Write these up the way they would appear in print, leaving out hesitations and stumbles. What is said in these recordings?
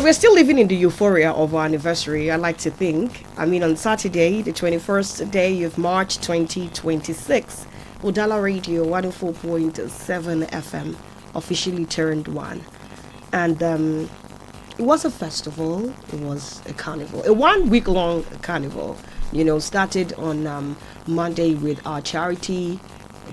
We're still living in the euphoria of our anniversary, I like to think. I mean, on Saturday, the 21st day of March 2026, Udala Radio 104.7 FM officially turned one. And it was a festival, it was a carnival, a 1 week long carnival, started on Monday with our charity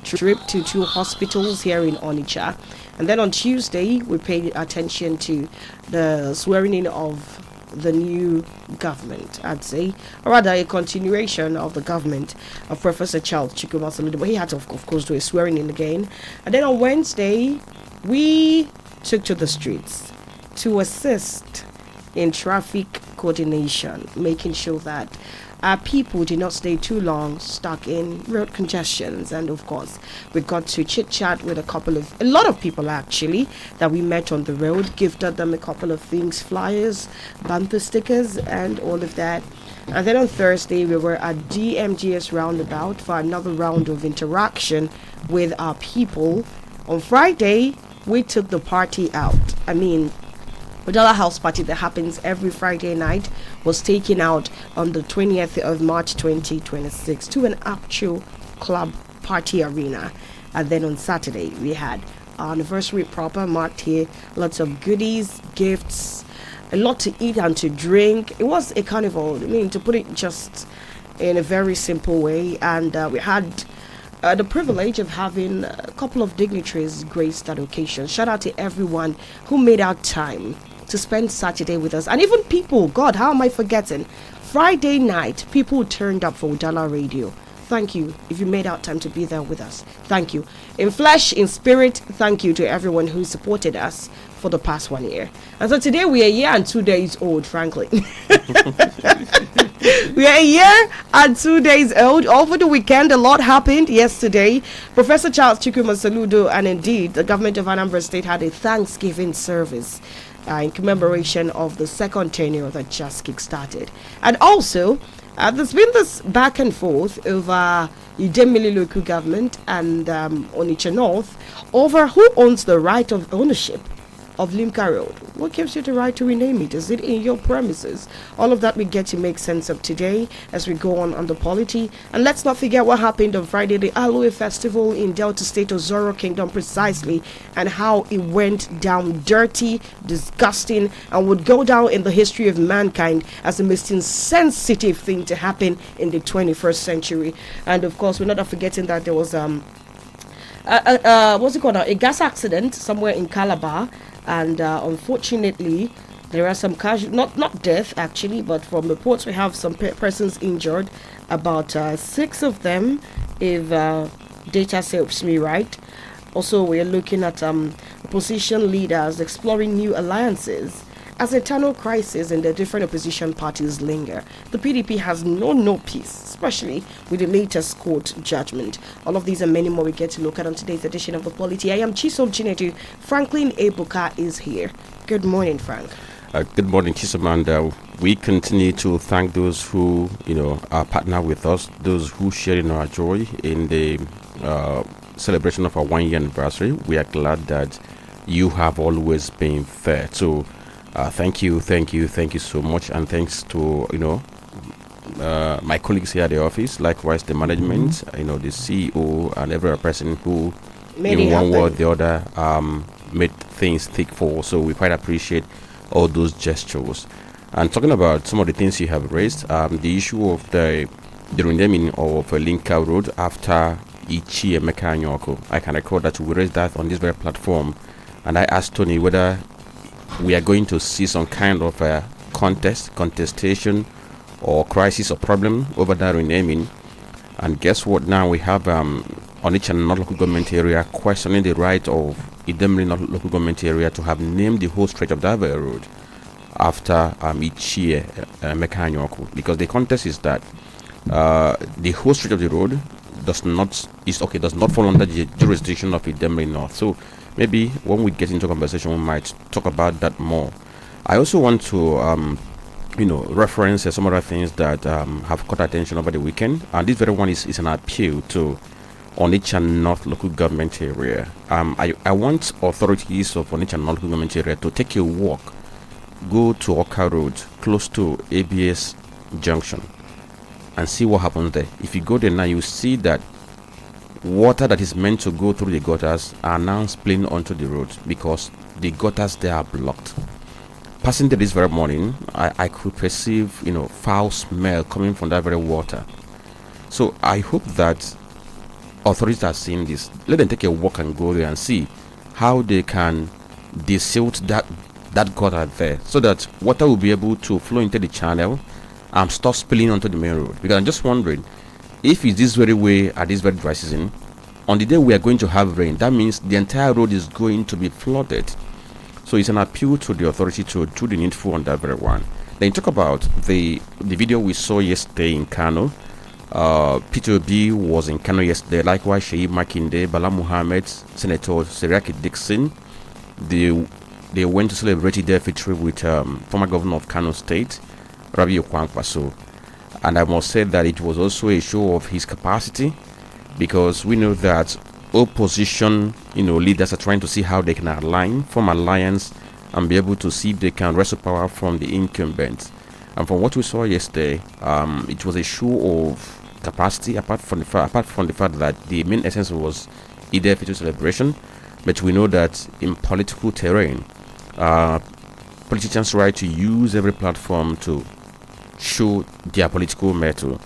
trip to 2 hospitals here in Onitsha. And then on Tuesday, we paid attention to the swearing in of the new government, I'd say, or rather a continuation of the government of Professor Charles Chukwuma Soludo. But he had to, of course, do a swearing in again. And then on Wednesday, we took to the streets to assist in traffic coordination, making sure that our people did not stay too long stuck in road congestions. And of course, we got to chit chat with a lot of people actually that we met on the road, gifted them a couple of things, flyers, bumper stickers, and all of that. And then on Thursday, we were at DMGS roundabout for another round of interaction with our people. On Friday, we took the party out. Udala House Party that happens every Friday night was taken out on the 20th of March 2026 to an actual club party arena. And then on Saturday, we had our anniversary proper marked here. Lots of goodies, gifts, a lot to eat and to drink. It was a carnival, to put it just in a very simple way. And we had the privilege of having a couple of dignitaries grace that occasion. Shout out to everyone who made out time to spend Saturday with us. And even people, God, how am I forgetting? Friday night, people turned up for Udala Radio. Thank you. If you made out time to be there with us, thank you. In flesh, in spirit, thank you to everyone who supported us for the past 1 year. And so today we are a year and 2 days old, frankly. We are a year and 2 days old. Over the weekend, a lot happened yesterday. Professor Charles Chukwuma Soludo and indeed the government of Anambra State had a Thanksgiving service in commemoration of the second tenure that just kick-started. And also, there's been this back and forth over Idemili local government and Onitsha North over who owns the right of ownership of Limca Road. What gives you the right to rename it? Is it in your premises? All of that we get to make sense of today as we go on the Polity. And let's not forget what happened on Friday, the Aloe Festival in Delta State of Zoro Kingdom precisely, and how it went down dirty, disgusting, and would go down in the history of mankind as the most insensitive thing to happen in the 21st century. And of course, we're not forgetting that there was a gas accident somewhere in Calabar. And unfortunately, there are some not death actually, but from reports we have some persons injured, about 6 of them, if data serves me right. Also, we're looking at opposition leaders exploring new alliances as internal crisis in the different opposition parties linger. The PDP has no peace, especially with the latest court judgment. All of these and many more we get to look at on today's edition of The Polity. I am Chisom Chinedu. Franklin Ebuka is here. Good morning, Frank. Good morning, Chisom, and we continue to thank those who, are partner with us, those who share in our joy in the celebration of our 1 year anniversary. We are glad that you have always been fair. So thank you so much, and thanks to my colleagues here at the office, likewise the management, the CEO and every person who in one way or the other made things thick for. So we quite appreciate all those gestures. And talking about some of the things you have raised, the issue of the renaming of Linka Road after Ichi Emeka Anyoko. I can recall that we raised that on this very platform, and I asked Tony whether we are going to see some kind of a contestation or crisis or problem over that renaming. And guess what? Now we have Onitsha North Local Government Area questioning the right of Idemili North Local Government Area to have named the whole stretch of that very road. after each year, because the context is that the whole stretch of the road does not fall under the jurisdiction of Idemili North. So maybe when we get into conversation, we might talk about that more. I also want to reference some other things that have caught attention over the weekend, and this very one is an appeal to Onitsha North local government area. I want authorities of Onitsha North local government area to take a walk, go to Oka Road, close to ABS Junction, and see what happens there. If you go there now, you see that water that is meant to go through the gutters are now spilling onto the road because the gutters there are blocked. Passing there this very morning, I could perceive, foul smell coming from that very water. So I hope that authorities are seeing this. Let them take a walk and go there and see how they can desilt that gutter there, so that water will be able to flow into the channel and stop spilling onto the main road. Because I'm just wondering, if it's this very way at this very dry season, on the day we are going to have rain, that means the entire road is going to be flooded. So it's an appeal to the authority to do the needful on that very one. Then talk about the video we saw yesterday in Kano. P2B was in Kano yesterday. Likewise, Sheyi Makinde, Bala Muhammad, Senator Seriaki Dixon. They went to celebrate their victory with former governor of Kano State, Rabi Okwankwaso. And I must say that it was also a show of his capacity, because we know that opposition leaders are trying to see how they can form alliance and be able to see if they can wrestle power from the incumbents. And from what we saw yesterday, it was a show of capacity, apart from the fact that the main essence was Eid al-Fitr celebration. But we know that in political terrain, politicians try to use every platform to show their political mettle.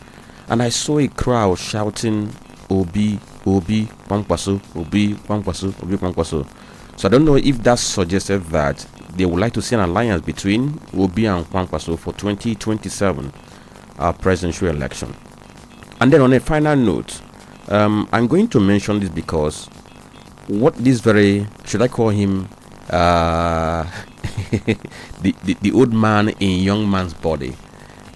And I saw a crowd shouting Obi, Obi, Kwankwaso, Obi, Kwankwaso, Obi, Kwankwaso. So I don't know if that suggested that they would like to see an alliance between Obi and Kwankwaso for 2027 presidential election. And then on a final note, I'm going to mention this because what this very, should I call him the old man in young man's body?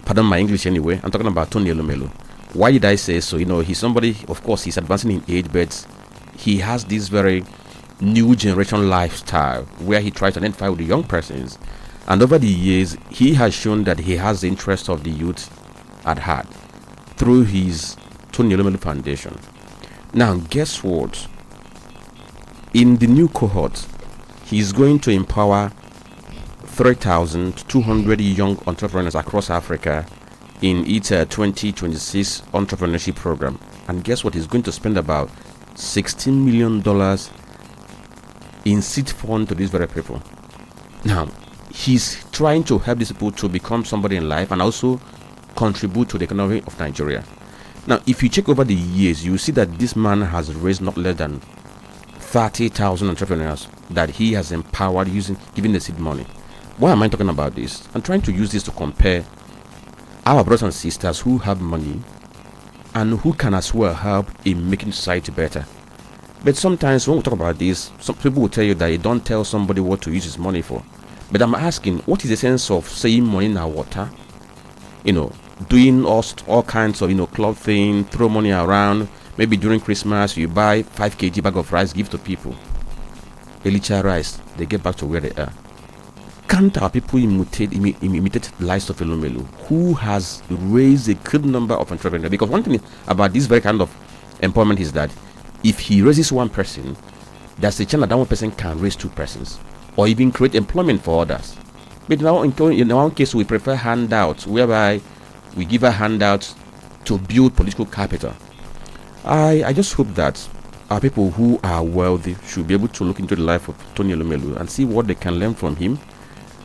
Pardon my English anyway. I'm talking about Tony Elumelu. Why did I say so? He's somebody, of course, he's advancing in age, but he has this very new generation lifestyle where he tries to identify with the young persons. And over the years, he has shown that he has the interest of the youth at heart through his Tony Elumelu Foundation. Now, guess what? In the new cohort, he's going to empower 3,200 young entrepreneurs across Africa in its 2026 entrepreneurship program. And guess what? He's going to spend about $16 million in seed fund to these very people. Now, he's trying to help these people to become somebody in life and also contribute to the economy of Nigeria. Now, if you check over the years, you see that this man has raised not less than 30,000 entrepreneurs that he has empowered giving the seed money. Why am I talking about this? I'm trying to use this to compare our brothers and sisters who have money and who can as well help in making society better. But sometimes when we talk about this, some people will tell you that you don't tell somebody what to use his money for. But I'm asking, what is the sense of saying money in our water? Doing all kinds of club thing, throw money around. Maybe during Christmas you buy 5 kg bag of rice, give to people. Elicha rice, they get back to where they are. Can't our people imitate the lives of Elumelu, who has raised a good number of entrepreneurs? Because one thing about this very kind of employment is that if he raises one person, there's a chance that one person can raise 2 persons or even create employment for others. But now in our case, we prefer handouts, whereby we give a handout to build political capital. I just hope that our people who are wealthy should be able to look into the life of Tony Elumelu and see what they can learn from him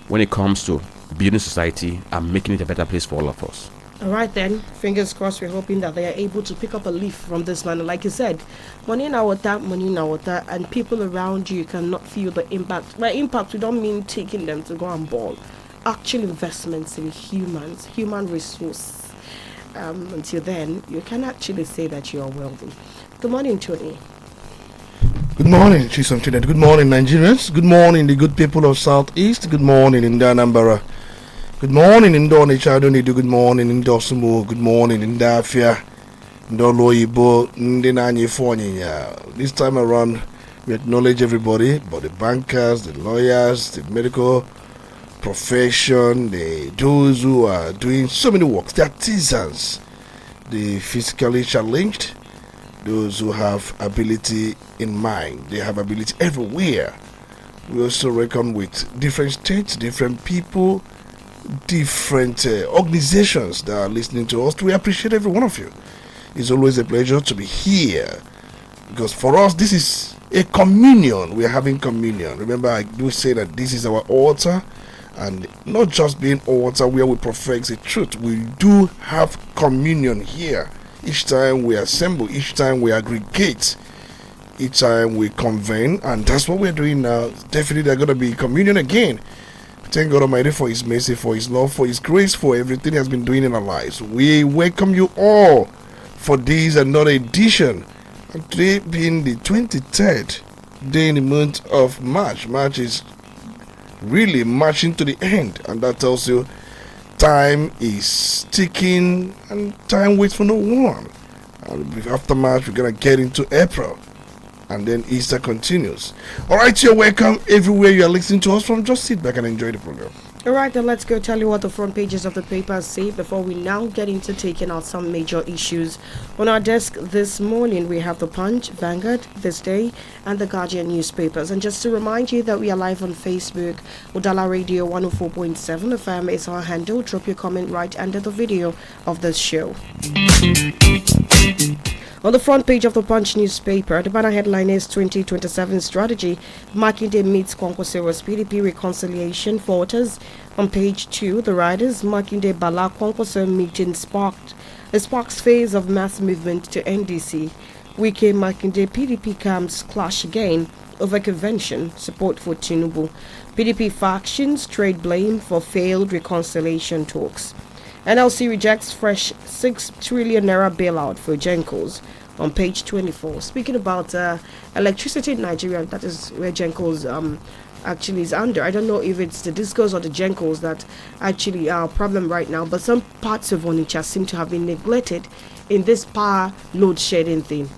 when it comes to building society and making it a better place for all of us. All right then, fingers crossed. We're hoping that they are able to pick up a leaf from this man. Like you said, money in our water, and people around you cannot feel the impact. By impact, we don't mean taking them to go and ball. Actual investments in human resource. Until then, you can actually say that you are wealthy. Good morning, Tony. Good morning, Chisom Chinet. Good morning, Nigerians. Good morning, the good people of Southeast. Good morning, in Anambra. Good morning in Onitsha. I don't need to good morning in Dosumo. Good morning in Dafia. Ndoloibo Ndinanyi. This time around, we acknowledge everybody, but the bankers, the lawyers, the medical profession, those who are doing so many works, the artisans, the physically challenged, those who have ability in mind. They have ability everywhere. We also reckon with different states, different people, different organizations that are listening to us. We appreciate every one of you. It's always a pleasure to be here, because for us this is a communion. We are having communion. Remember, I do say that this is our altar, and not just being altar where we profess the truth. We do have communion here. Each time we assemble, each time we aggregate, each time we convene, and that's what we're doing now. Definitely there's going to be communion again. Thank God Almighty for His mercy, for His love, for His grace, for everything He has been doing in our lives. We welcome you all for this another edition. And today being the 23rd day in the month of March. March is really marching to the end, and that tells you time is ticking and time waits for no one. And after March, we're going to get into April, and then Easter continues. Alright, you're welcome everywhere you are listening to us from. Just sit back and enjoy the program. Alright, then let's go tell you what the front pages of the papers say before we now get into taking out some major issues. On our desk this morning, we have the Punch, Vanguard, This Day, and the Guardian newspapers. And just to remind you that we are live on Facebook, Udala Radio 104.7 FM is our handle. Drop your comment right under the video of this show. On the front page of the Punch newspaper, the banner headline is 2027 Strategy. Makinde meets Kwankwaso's PDP reconciliation falters. On page 2, the riders Makinde Bala Kwankwaso meeting sparks phase of mass movement to NDC. Wike Makinde PDP camps clash again over convention support for Tinubu. PDP factions trade blame for failed reconciliation talks. NLC rejects fresh 6 trillion naira bailout for Gencos on page 24. Speaking about electricity in Nigeria, that is where Gencos actually is under. I don't know if it's the discos or the Gencos that actually are a problem right now, but some parts of Onitsha seem to have been neglected in this power load shedding thing.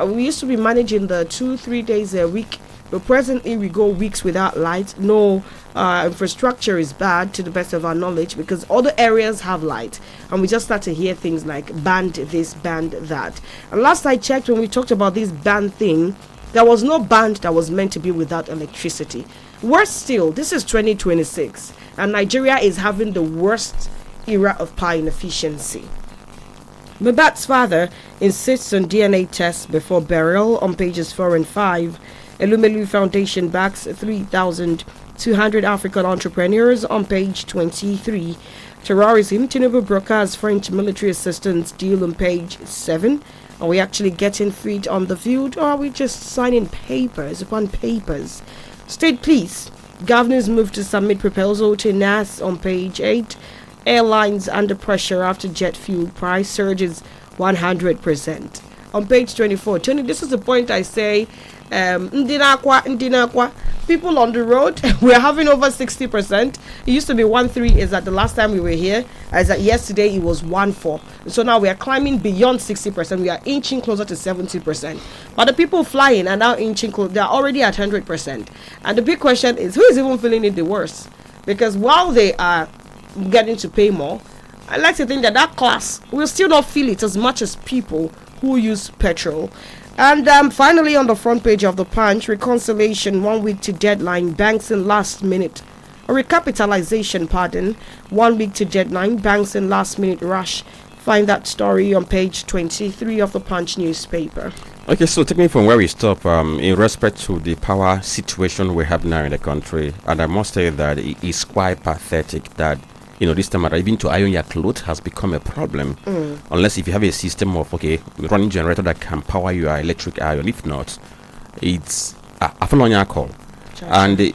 We used to be managing the 2-3 days a week, but presently we go weeks without light. No infrastructure is bad to the best of our knowledge, because other areas have light, and we just start to hear things like banned this, banned that. And last I checked, when we talked about this ban thing, there was no band that was meant to be without electricity. Worse still, this is 2026, and Nigeria is having the worst era of power inefficiency. Mabat's father insists on DNA tests before burial on pages 4 and 5. Elumelu Foundation backs 3,200 African entrepreneurs on page 23. Terrorism, Tinubu brokers French military assistance deal on page 7. Are we actually getting feet on the field, or are we just signing papers upon papers? State police, governors move to submit proposal to NAS on page 8. Airlines under pressure after jet fuel price surges 100%. On page 24, Tony, this is the point I say, Ndinakwa, people on the road, we're having over 60%. It used to be 1.3, is that the last time we were here, as that yesterday it was 1.4. So now we are climbing beyond 60%. We are inching closer to 70%. But the people flying are now inching close, they are already at 100%. And the big question is, who is even feeling it the worst? Because while they are getting to pay more, I like to think that that class will still not feel it as much as people who use petrol. And finally, on the front page of the Punch, reconciliation 1 week to deadline, banks in last minute. A recapitalization, 1 week to deadline, banks in last minute rush. Find that story on page 23 of the Punch newspaper. Okay, so taking it from where we stop, in respect to the power situation we have now in the country, and I must say that it is quite pathetic that, this time around, even to iron your clothes has become a problem. Unless if you have a system of, running generator that can power your electric iron. If not, it's a full call. And the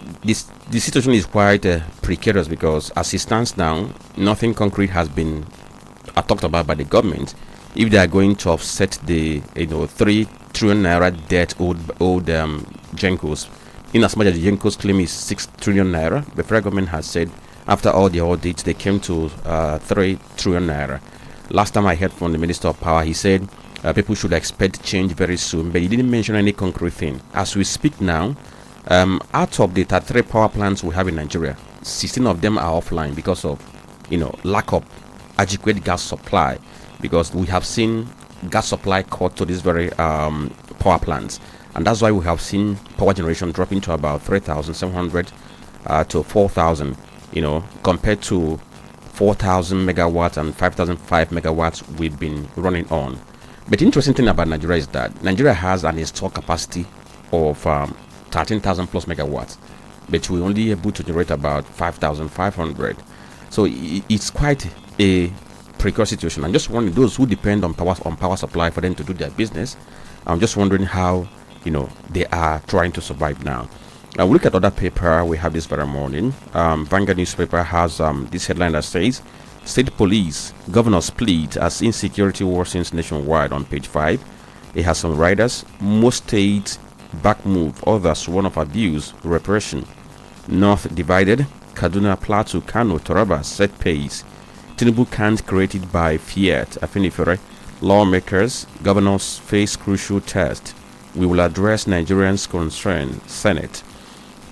situation is quite precarious, because as it stands now, nothing concrete has been talked about by the government. If they are going to offset the 3 trillion naira debt owed Gencos, in as much as the Gencos claim is 6 trillion naira, the federal government has said After all the audits, they came to 3 trillion naira. Last time I heard from the Minister of Power, he said people should expect change very soon, but he didn't mention any concrete thing. As we speak now, out of the 33 power plants we have in Nigeria, 16 of them are offline because of, lack of adequate gas supply. Because we have seen gas supply cut to these very power plants, and that's why we have seen power generation dropping to about 3,700 to 4,000. Compared to 4,000 megawatts and 5,005 megawatts we've been running on. But the interesting thing about Nigeria is that Nigeria has an installed capacity of 13,000 plus megawatts, but we're only able to generate about 5,500. So it's quite a precarious situation. I'm just wondering, those who depend on power supply for them to do their business, I'm just wondering how they are trying to survive now. We look at other paper we have this very morning. Vanguard newspaper has this headline that says, State Police, Governors plead as insecurity worsens nationwide on page 5. It has some riders. Most states back move, others warn of abuse, repression. North divided, Kaduna, Plateau, Kano, Taraba set pace. Tinubu can't created by fiat. Afenifere, lawmakers, governors face crucial test. We will address Nigerians' concern. Senate.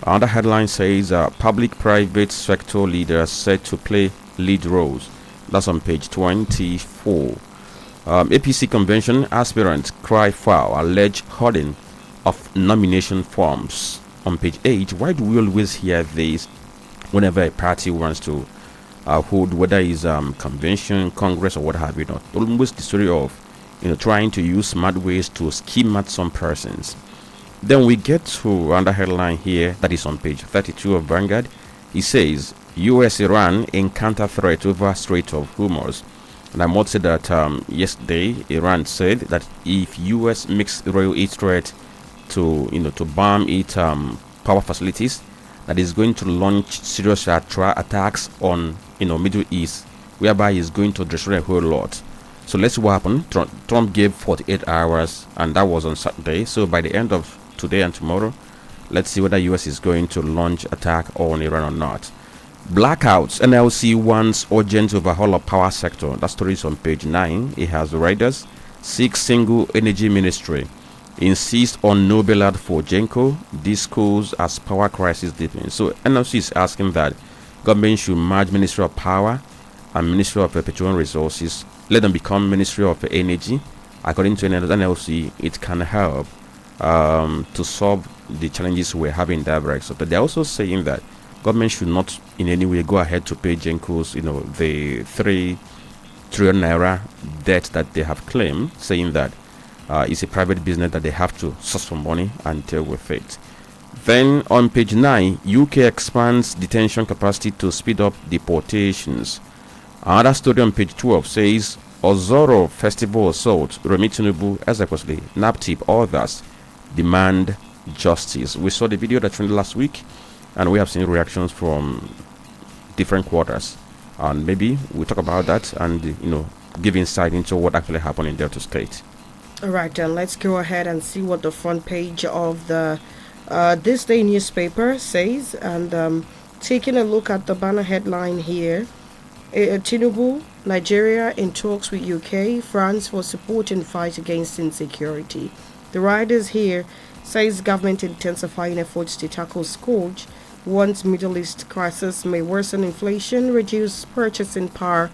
Another headline says public-private sector leaders set to play lead roles. That's on page 24. APC convention aspirants cry foul, allege hoarding of nomination forms. On page 8, why do we always hear this whenever a party wants to hold, whether it's convention, congress, or what have you? Almost the story of trying to use smart ways to scheme at some persons. Then we get to another headline here that is on page 32 of Vanguard. It says US-Iran encounter threat over Strait of Hormuz. And I must say that yesterday Iran said that if US makes royal aid threat to bomb its power facilities, that is going to launch serious attacks on Middle East, whereby it's going to destroy a whole lot. So let's see what happened. Trump gave 48 hours, and that was on Saturday. So by the end of today and tomorrow, let's see whether US is going to launch attack on Iran or not. Blackouts. NLC wants urgent overhaul of power sector. That story is on page 9. It has the riders. 6 single energy ministry. Insist on no bailout for Genco. Discos as power crisis deepens. So NLC is asking that government should merge Ministry of Power and Ministry of Petroleum Resources. Let them become Ministry of Energy. According to NLC, it can help to solve the challenges we're having in that direction. But they're also saying that government should not in any way go ahead to pay Genco's, the 3 trillion naira debt that they have claimed, saying that it's a private business that they have to source some money and deal with it. Then on page 9, UK expands detention capacity to speed up deportations. Another story on page 12 says Ozoro Festival assault, Remi Tinubu, Ezekwesili, NAPTIP, others demand justice. We saw the video that trended last week, and we have seen reactions from different quarters. And maybe we'll talk about that and give insight into what actually happened in Delta State. All right, then let's go ahead and see what the front page of the This Day newspaper says. And taking a look at the banner headline here, Tinubu, Nigeria in talks with UK, France for support in fight against insecurity. The riders here says government intensifying efforts to tackle scourge. Once Middle East crisis may worsen inflation, reduce purchasing power.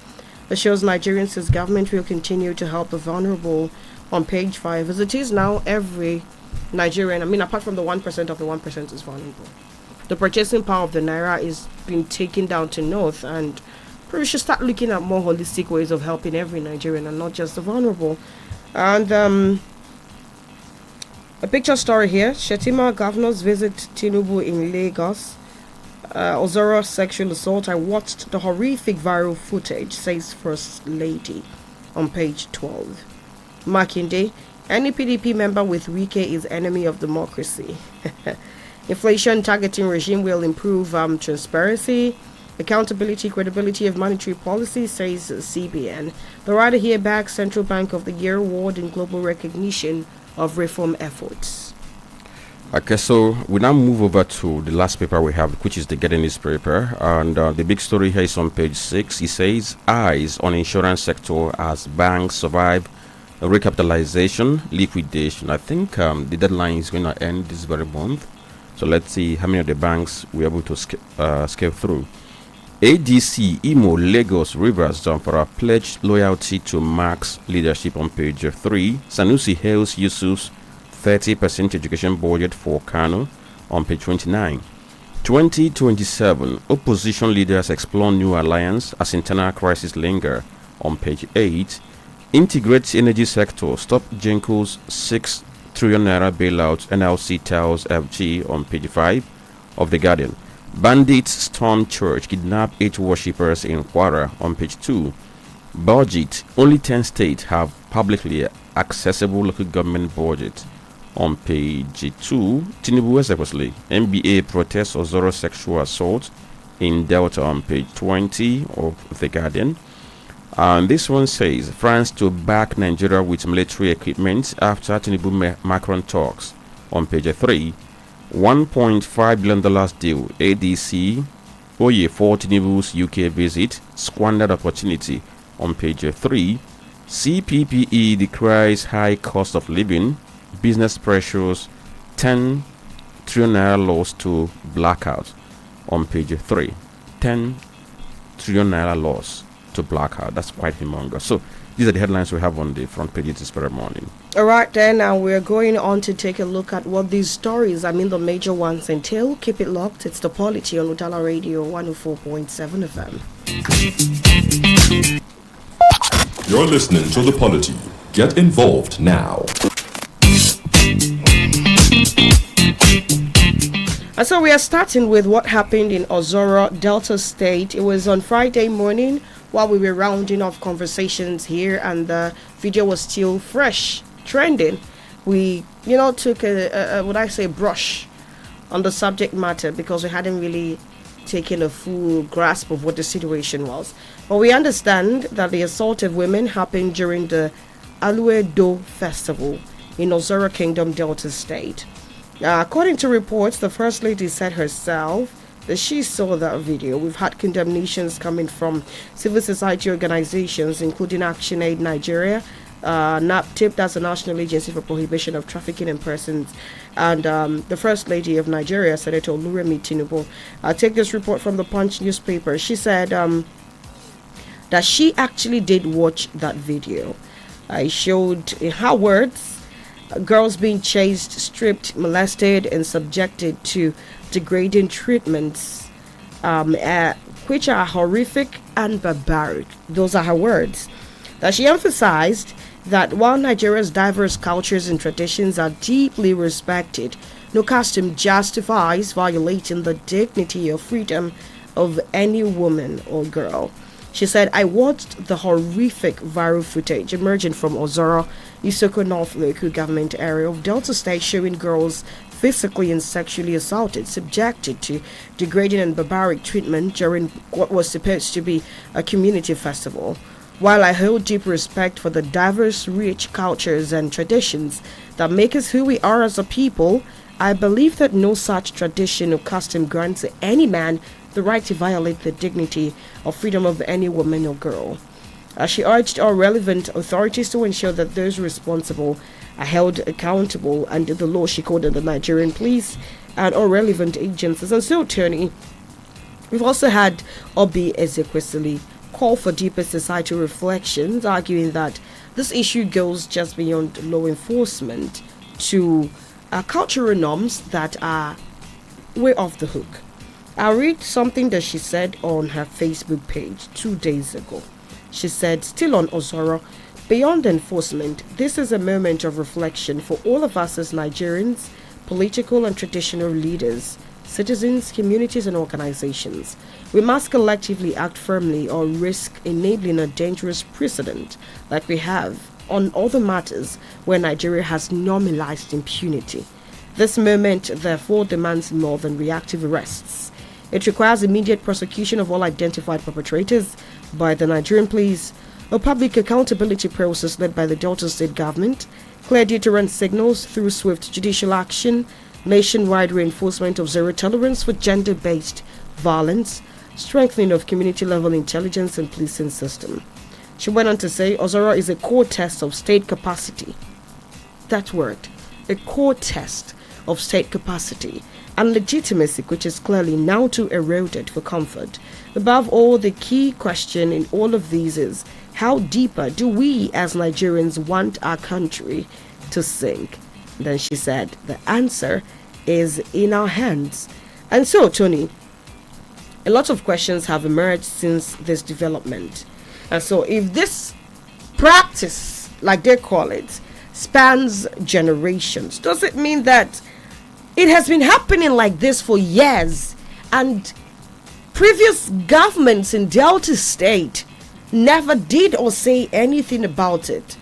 Assures Nigerians his government will continue to help the vulnerable. On page 5, as it is now, every Nigerian, apart from the 1% of the 1% is vulnerable. The purchasing power of the naira is being taken down to north, and we should start looking at more holistic ways of helping every Nigerian and not just the vulnerable. And a picture story here. Shetima governors visit Tinubu in Lagos. Ozoro sexual assault. I watched the horrific viral footage, says First Lady on page 12. Makinde, any PDP member with Wike is enemy of democracy. Inflation targeting regime will improve transparency, accountability, credibility of monetary policy, says CBN. The rider here backs Central Bank of the Year award in global recognition of reform efforts. Okay, so we now move over to the last paper we have, which is the Getting newspaper, and the big story here is on page 6. It says, eyes on insurance sector as banks survive recapitalization, liquidation. I think the deadline is going to end this very month, so let's see how many of the banks we're able to scale through. ADC, Imo, Lagos, Rivers, Zamfara pledged loyalty to Mark's leadership on page 3. Sanusi hails Yusuf's 30% education budget for Kano on page 29. 2027, opposition leaders explore new alliance as internal crisis linger on page 8. Integrate energy sector, stop Genco's 6 trillion naira bailout, NLC tells FG on page 5 of The Guardian. Bandits storm church, kidnap 8 worshippers in Kwara on page 2. Budget, only 10 states have publicly accessible local government budget on page 2. Tinubu Executive NBA protests Ozoro sexual assault in Delta on page 20 of The Guardian. And this one says France to back Nigeria with military equipment after Tinubu Macron talks on page 3. $1.5 billion deal, ADC Oye for Tinubu's UK visit, squandered opportunity on page 3. CPPE decries high cost of living, business pressures, 10 trillion naira loss to blackout on page 3. 10 trillion naira loss to blackout. That's quite humongous. So these are the headlines we have on the front page this very morning. All right, then now we're going on to take a look at what these stories, the major ones, entail. Keep it locked. It's the Polity on Udala Radio 104.7 FM. You're listening to the Polity. Get involved now. And so we are starting with what happened in Ozoro, Delta State. It was on Friday morning while we were rounding off conversations here, and the video was still fresh, trending. We, took a brush on the subject matter because we hadn't really taken a full grasp of what the situation was. But we understand that the assault of women happened during the Alue Do Festival in Ozoro Kingdom, Delta State. According to reports, the First Lady said herself that she saw that video. We've had condemnations coming from civil society organizations, including Action Aid Nigeria, NAPTIP, that's the National Agency for Prohibition of Trafficking in Persons, and the First Lady of Nigeria, Senator Oluremi Tinubu. I'll take this report from the Punch newspaper. She said that she actually did watch that video. I showed, in her words, girls being chased, stripped, molested, and subjected to degrading treatments, which are horrific and barbaric. Those are her words. That she emphasized that while Nigeria's diverse cultures and traditions are deeply respected, no custom justifies violating the dignity or freedom of any woman or girl. She said, I watched the horrific viral footage emerging from Ozoro, Isoko North local government area of Delta State, showing girls physically and sexually assaulted, subjected to degrading and barbaric treatment during what was supposed to be a community festival. While I hold deep respect for the diverse, rich cultures and traditions that make us who we are as a people, I believe that no such tradition or custom grants any man the right to violate the dignity or freedom of any woman or girl. She urged all relevant authorities to ensure that those responsible are held accountable under the law. She called on the Nigerian police and all relevant agencies. And so, Tony, we've also had Obi Ezekwesili call for deeper societal reflections, arguing that this issue goes just beyond law enforcement to cultural norms that are way off the hook. I'll read something that she said on her Facebook page 2 days ago. She said, still on Ozoro, beyond enforcement, this is a moment of reflection for all of us as Nigerians, political and traditional leaders, citizens, communities and organizations. We must collectively act firmly or risk enabling a dangerous precedent like we have on other matters where Nigeria has normalized impunity. This moment, therefore, demands more than reactive arrests. It requires immediate prosecution of all identified perpetrators by the Nigerian police, a public accountability process led by the Delta State government, clear deterrent signals through swift judicial action, nationwide reinforcement of zero tolerance for gender-based violence, strengthening of community-level intelligence and policing system. She went on to say, Ozora is a core test of state capacity. That word, a core test of state capacity and legitimacy, which is clearly now too eroded for comfort. Above all, the key question in all of these is, how deeper do we as Nigerians want our country to sink? And then she said, the answer is in our hands. And so, Tony, a lot of questions have emerged since this development. And so if this practice, like they call it, spans generations, does it mean that it has been happening like this for years and previous governments in Delta State never did or say anything about it?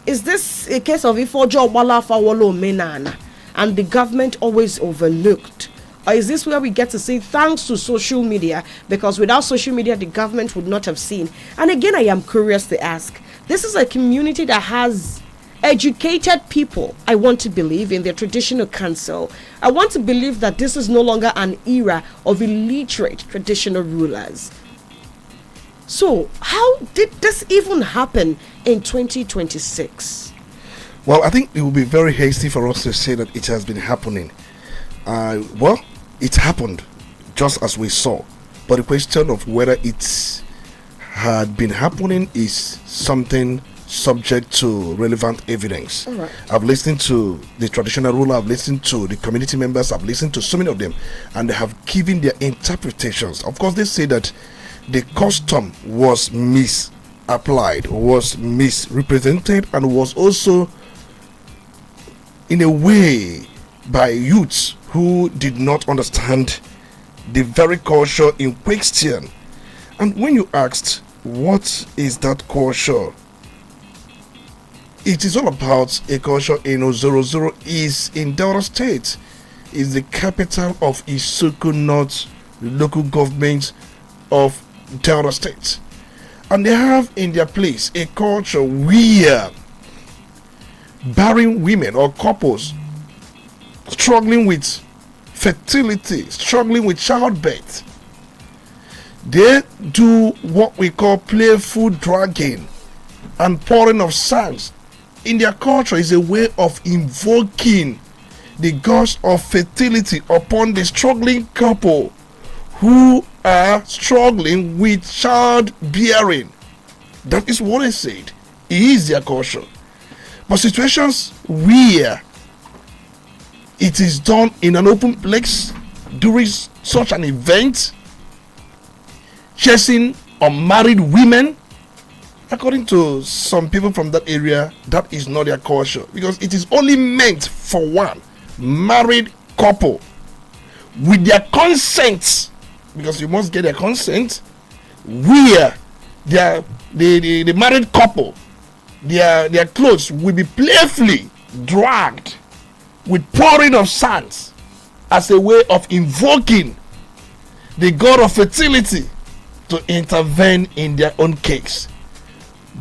Is this a case of Ifojo Wala Fawolo Menana and the government always overlooked? Or is this where we get to say thanks to social media, because without social media the government would not have seen? And again, I am curious to ask, this is a community that has educated people, I want to believe, in their traditional council. I want to believe that this is no longer an era of illiterate traditional rulers. So how did this even happen in 2026? Well, I think it would be very hasty for us to say that it has been happening. Well, it happened just as we saw, but the question of whether it had been happening is something subject to relevant evidence. Right. I've listened to the traditional ruler, I've listened to the community members, I've listened to so many of them, and they have given their interpretations. Of course, they say that the custom was misapplied, was misrepresented, and was also in a way by youths who did not understand the very culture in question. And when you asked, what is that culture? It is all about a culture in Ozoro is in Delta State. Is the capital of Isoko North local government of Delta State. And they have in their place a culture where barren women or couples struggling with fertility, struggling with childbirth, they do what we call playful dragging and pouring of sands. In their culture is a way of invoking the gods of fertility upon the struggling couple who are struggling with childbearing. That is what I said. It is their culture. But situations where it is done in an open place during such an event, chasing unmarried women, according to some people from that area, that is not their culture, because it is only meant for one married couple with their consent, because you must get their consent, where the married couple, their clothes will be playfully dragged with pouring of sands as a way of invoking the god of fertility to intervene in their own case.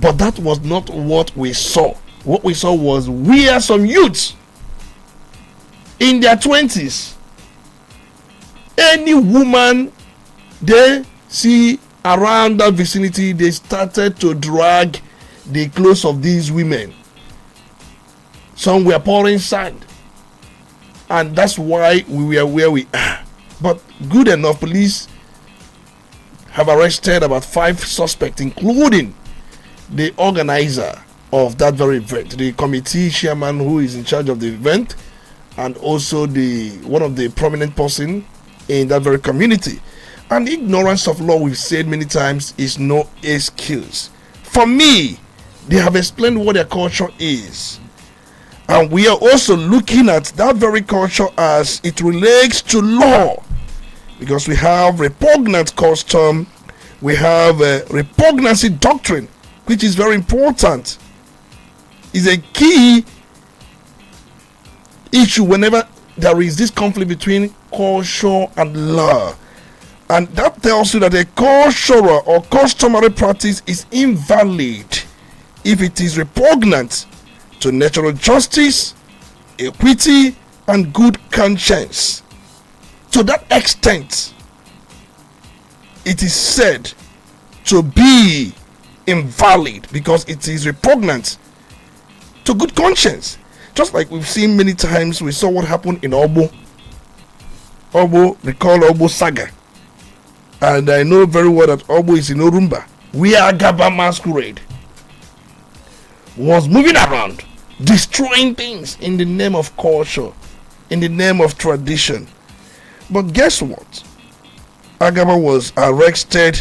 But that was not what we saw. What we saw was where some youths in their 20s, any woman they see around that vicinity, they started to drag the clothes of these women. Some were pouring sand, and that's why we were where we are. But good enough, police have arrested about 5 suspects, including the organizer of that very event, the committee chairman who is in charge of the event, and also one of the prominent person in that very community. And ignorance of law, we've said many times, is no excuse. For me, they have explained what their culture is, and we are also looking at that very culture as it relates to law, because we have repugnant custom, we have a repugnancy doctrine, which is very important. Is a key issue whenever there is this conflict between culture and law. And that tells you that a cultural or customary practice is invalid if it is repugnant to natural justice, equity, and good conscience. To that extent, it is said to be invalid because it is repugnant to good conscience. Just like we've seen many times, we saw what happened in Obo. Recall Obo saga. And I know very well that Obo is in Orumba, where Agaba masquerade was moving around, destroying things in the name of culture, in the name of tradition. But guess what? Agaba was arrested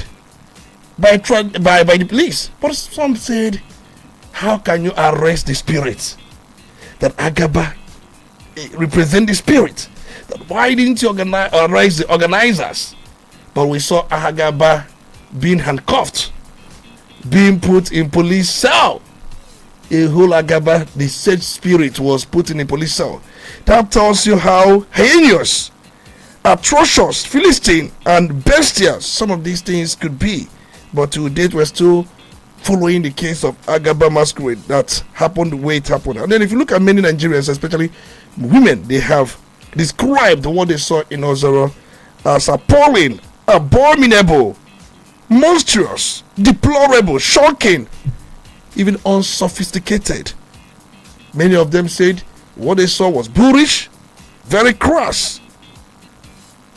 by the police. But some said, how can you arrest the spirit? That Agaba represent the spirit. That why didn't you arrest the organizers? But we saw Agaba being handcuffed, being put in police cell. A whole Agaba, the said spirit, was put in a police cell. That tells you how heinous, atrocious, Philistine, and bestial some of these things could be. But to date, we're still following the case of Agaba masquerade that happened the way it happened. And then if you look at many Nigerians, especially women, they have described what they saw in Ozoro as appalling, abominable, monstrous, deplorable, shocking, even unsophisticated. Many of them said what they saw was boorish, very crass,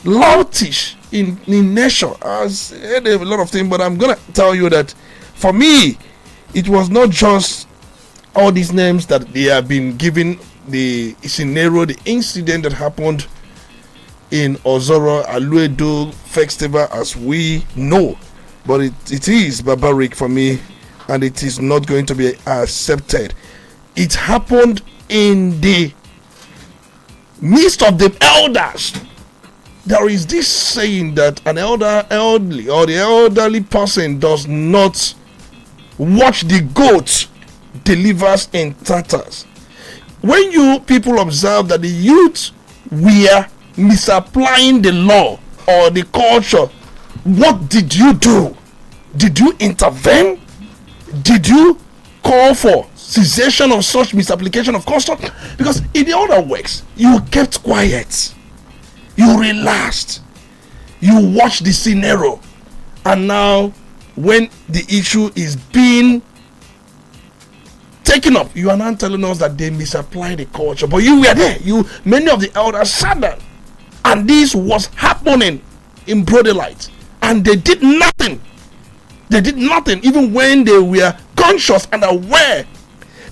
loutish in nature. I said a lot of things, but I'm gonna tell you that for me, it was not just all these names that they have been given. The scenario, the incident that happened in Ozoro Aluedo Festival, as we know, but it is barbaric for me, and it is not going to be accepted. It happened in the midst of the elders. There is this saying that an elderly person does not watch the goat delivers in tatters. When you people observe that the youth were misapplying the law or the culture, what did you do? Did you intervene? Did you call for cessation of such misapplication of custom? Because in the other works, you kept quiet, you relaxed, you watched the scenario, and now when the issue is being taken up, you are now telling us that they misapplied the culture. But you were there. Many of the elders sat down, and this was happening in broad daylight, and they did nothing. They did nothing, even when they were conscious and aware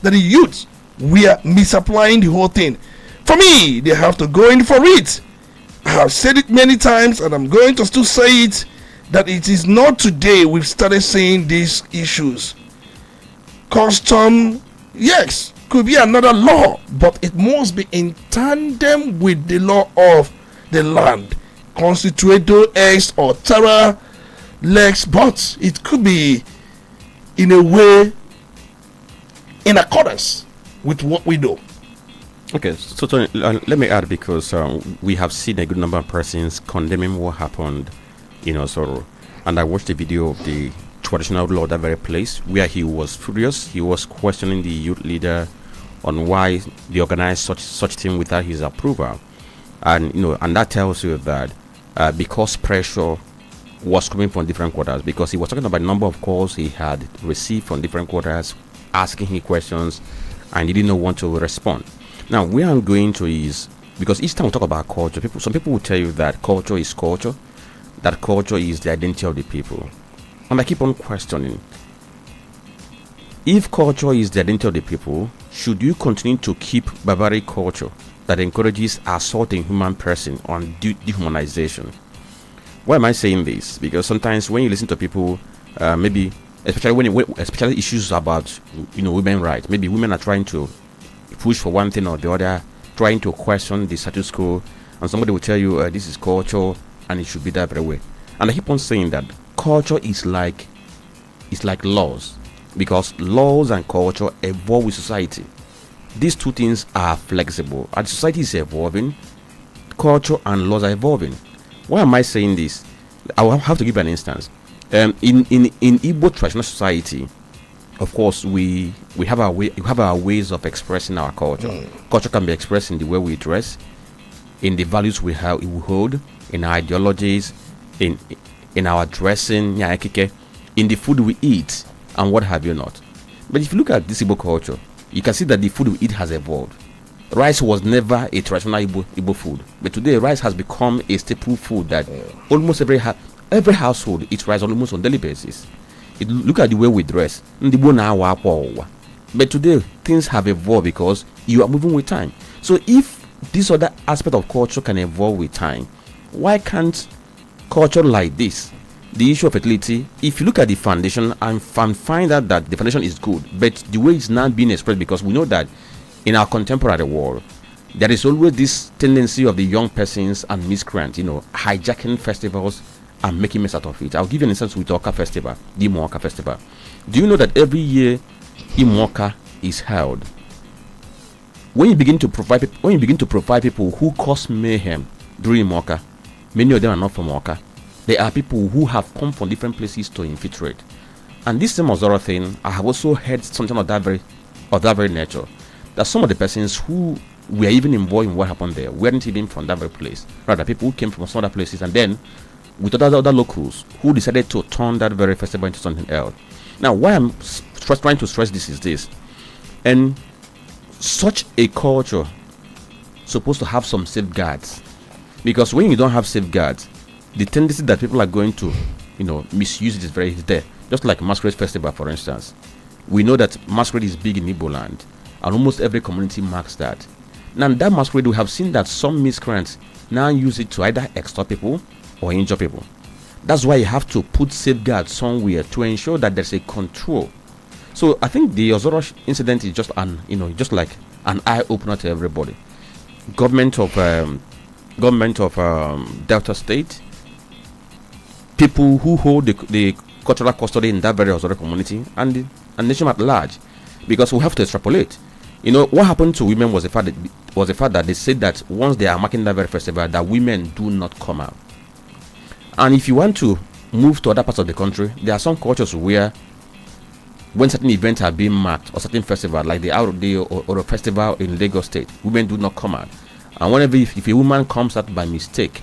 that the youths were misapplying the whole thing. For me, they have to go in for it. I have said it many times, and I'm going to still say it, that it is not today we've started seeing these issues. Custom, yes, could be another law, but it must be in tandem with the law of the land. Constituendo ex or terra lex, but it could be in a way in accordance with what we do. Okay, so Tony, let me add, because we have seen a good number of persons condemning what happened in Osoro, and I watched the video of the traditional law, that very place where he was furious. He was questioning the youth leader on why they organized such thing without his approval, and and that tells you that because pressure was coming from different quarters, because he was talking about the number of calls he had received from different quarters asking him questions, and he didn't want to respond. Now, where I'm going to is, because each time we talk about culture, some people will tell you that culture is culture, that culture is the identity of the people. And I keep on questioning, if culture is the identity of the people, should you continue to keep barbaric culture that encourages assault in human person on dehumanization? Why am I saying this? Because sometimes when you listen to people, maybe especially issues about women rights, maybe women are trying to push for one thing or the other, trying to question the status quo, and somebody will tell you this is culture and it should be that very way. And I keep on saying that culture is like laws, because laws and culture evolve with society. These two things are flexible, and society is evolving, culture and laws are evolving. Why am I saying this? I will have to give an instance. In Igbo traditional society, of course, we have our ways of expressing our culture. Culture can be expressed in the way we dress, in the values we hold, in our ideologies, in our dressing, in the food we eat, and what have you not. But if you look at this Igbo culture, you can see that the food we eat has evolved. Rice was never a traditional Igbo food, but today rice has become a staple food that almost every household eats rice almost on daily basis. Look at the way we dress. But today things have evolved because you are moving with time. So if this other aspect of culture can evolve with time, why can't culture like this, the issue of fertility, if you look at the foundation and find out that the foundation is good, but the way it's now being expressed, because we know that in our contemporary world, there is always this tendency of the young persons and miscreants, hijacking festivals and making mess out of it. I'll give you an instance with Oka Festival, the Imoka Festival. Do you know that every year Imoka is held? When you begin to provide people who cause mayhem during Imoka, many of them are not from Oka. They are people who have come from different places to infiltrate. And this same Ozora thing, I have also heard something of that very nature. That some of the persons who were even involved in what happened there weren't even from that very place. Rather, people who came from some other places, and then with other locals who decided to turn that very festival into something else. Now, why I'm trying to stress this is this. And such a culture supposed to have some safeguards. Because when you don't have safeguards, the tendency that people are going to, misuse it is there. Just like Masquerade Festival, for instance. We know that Masquerade is big in Igbo land, and almost every community marks that. Now, in that Masquerade, we have seen that some miscreants now use it to either extort people or injure people. That's why you have to put safeguards somewhere to ensure that there's a control. So I think the Ozoro incident is just like an eye opener to everybody. Government of Delta State, people who hold the cultural custody in that very Ozoro community, and nation at large, because we have to extrapolate. What happened to women was the fact that they said that once they are marking that very festival, that women do not come out. And if you want to move to other parts of the country, there are some cultures where when certain events are being marked, or certain festival like the or a festival in Lagos State, women do not come out. And whenever if a woman comes out by mistake,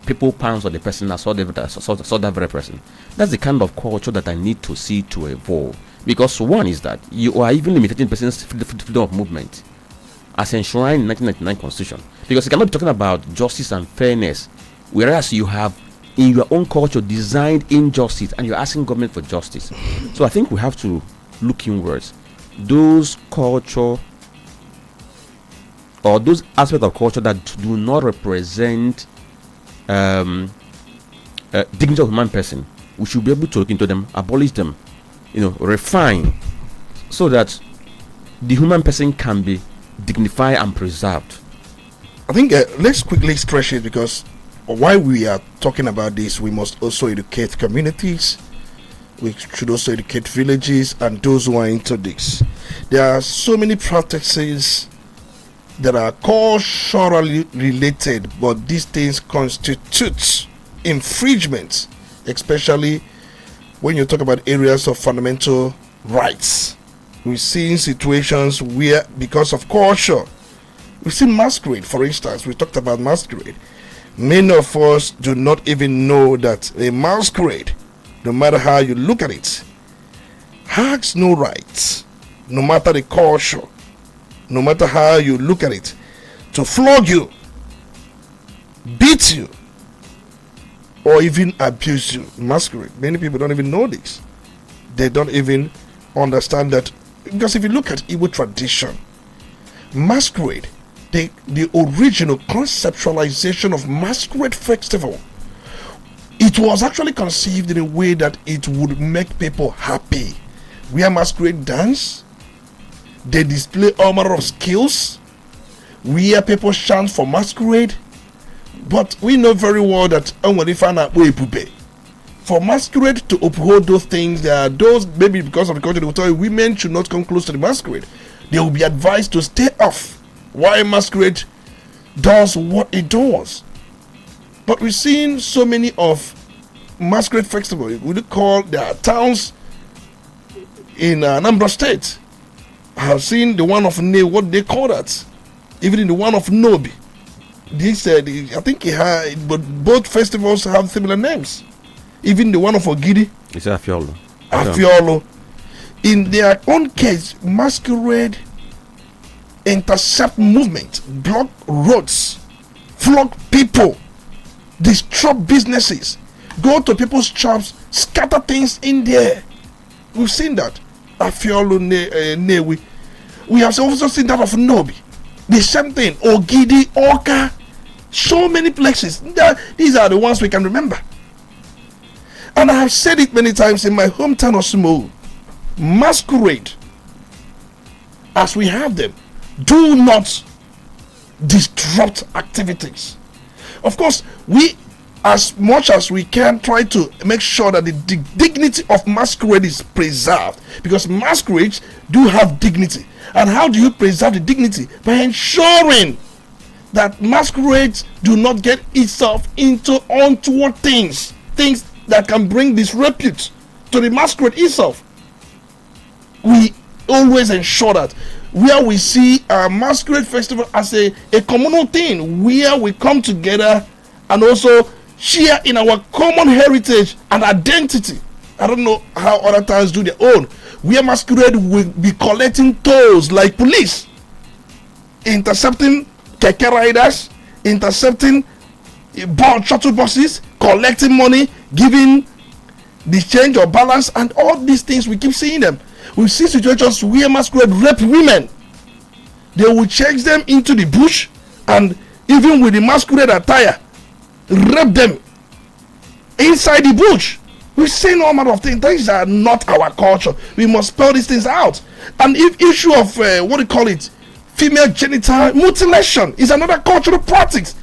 people pounce on the person that saw that very person. That's the kind of culture that I need to see to evolve. Because one is that you are even limiting person's freedom of movement as enshrined in 1999 Constitution. Because you cannot be talking about justice and fairness, whereas you have in your own culture designed injustice and you're asking government for justice. So I think we have to look inwards. Those culture or those aspects of culture that do not represent dignity of human person, we should be able to look into them, abolish them, refine, so that the human person can be dignified and preserved. I think let's quickly stretch it, because while we are talking about this, we must also educate communities. We should also educate villages and those who are into this. There are so many practices that are culturally related, but these things constitute infringements, especially when you talk about areas of fundamental rights. We've seen situations where, because of culture, we've seen masquerade, for instance. We talked about masquerade. Many of us do not even know that a masquerade, no matter how you look at it, has no rights, no matter the culture, no matter how you look at it, to flog you, beat you, or even abuse you. Masquerade. Many people don't even know this. They don't even understand that. Because if you look at Igbo tradition, masquerade, the original conceptualization of masquerade festival, it was actually conceived in a way that it would make people happy. Where masquerade dance, they display all manner of skills, where people chant for masquerade. But we know very well that for masquerade to uphold those things, there are those, maybe because of the culture, they will tell you women should not come close to the masquerade. They will be advised to stay off while masquerade does what it does. But we've seen so many of masquerade festivals. We call there are towns in Anambra State. I have seen the one of what they call that. Even in the one of Nobi. This, I think but both festivals have similar names. Even the one of Ogidi. It's Afiolo. Afiolo. In their own case, masquerade intercept movement, block roads, flog people, disrupt businesses, go to people's shops, scatter things in there. We've seen that. Afiolo Newi. We have also seen that of Nobi. The same thing. Ogidi, Oka. So many places. These are the ones we can remember. And I have said it many times in my hometown of Sumo. Masquerade, as we have them, do not disrupt activities. Of course, we, as much as we can, try to make sure that the dignity of masquerade is preserved, because masquerades do have dignity. And how do you preserve the dignity? By ensuring that masquerades do not get itself into untoward things that can bring disrepute to the masquerade itself. We always ensure that where we see our masquerade festival as a communal thing, where we come together and also share in our common heritage and identity. I don't know how other towns do their own. Where masquerade will be collecting tolls like police, intercepting keke riders, intercepting shuttle buses, collecting money, giving the change or balance, and all these things. We keep seeing them. We see situations where masquerade rape women. They will change them into the bush, and even with the masquerade attire, rape them inside the bush. We say no matter of things. These are not our culture. We must spell these things out. And if issue of female genital mutilation is another cultural practice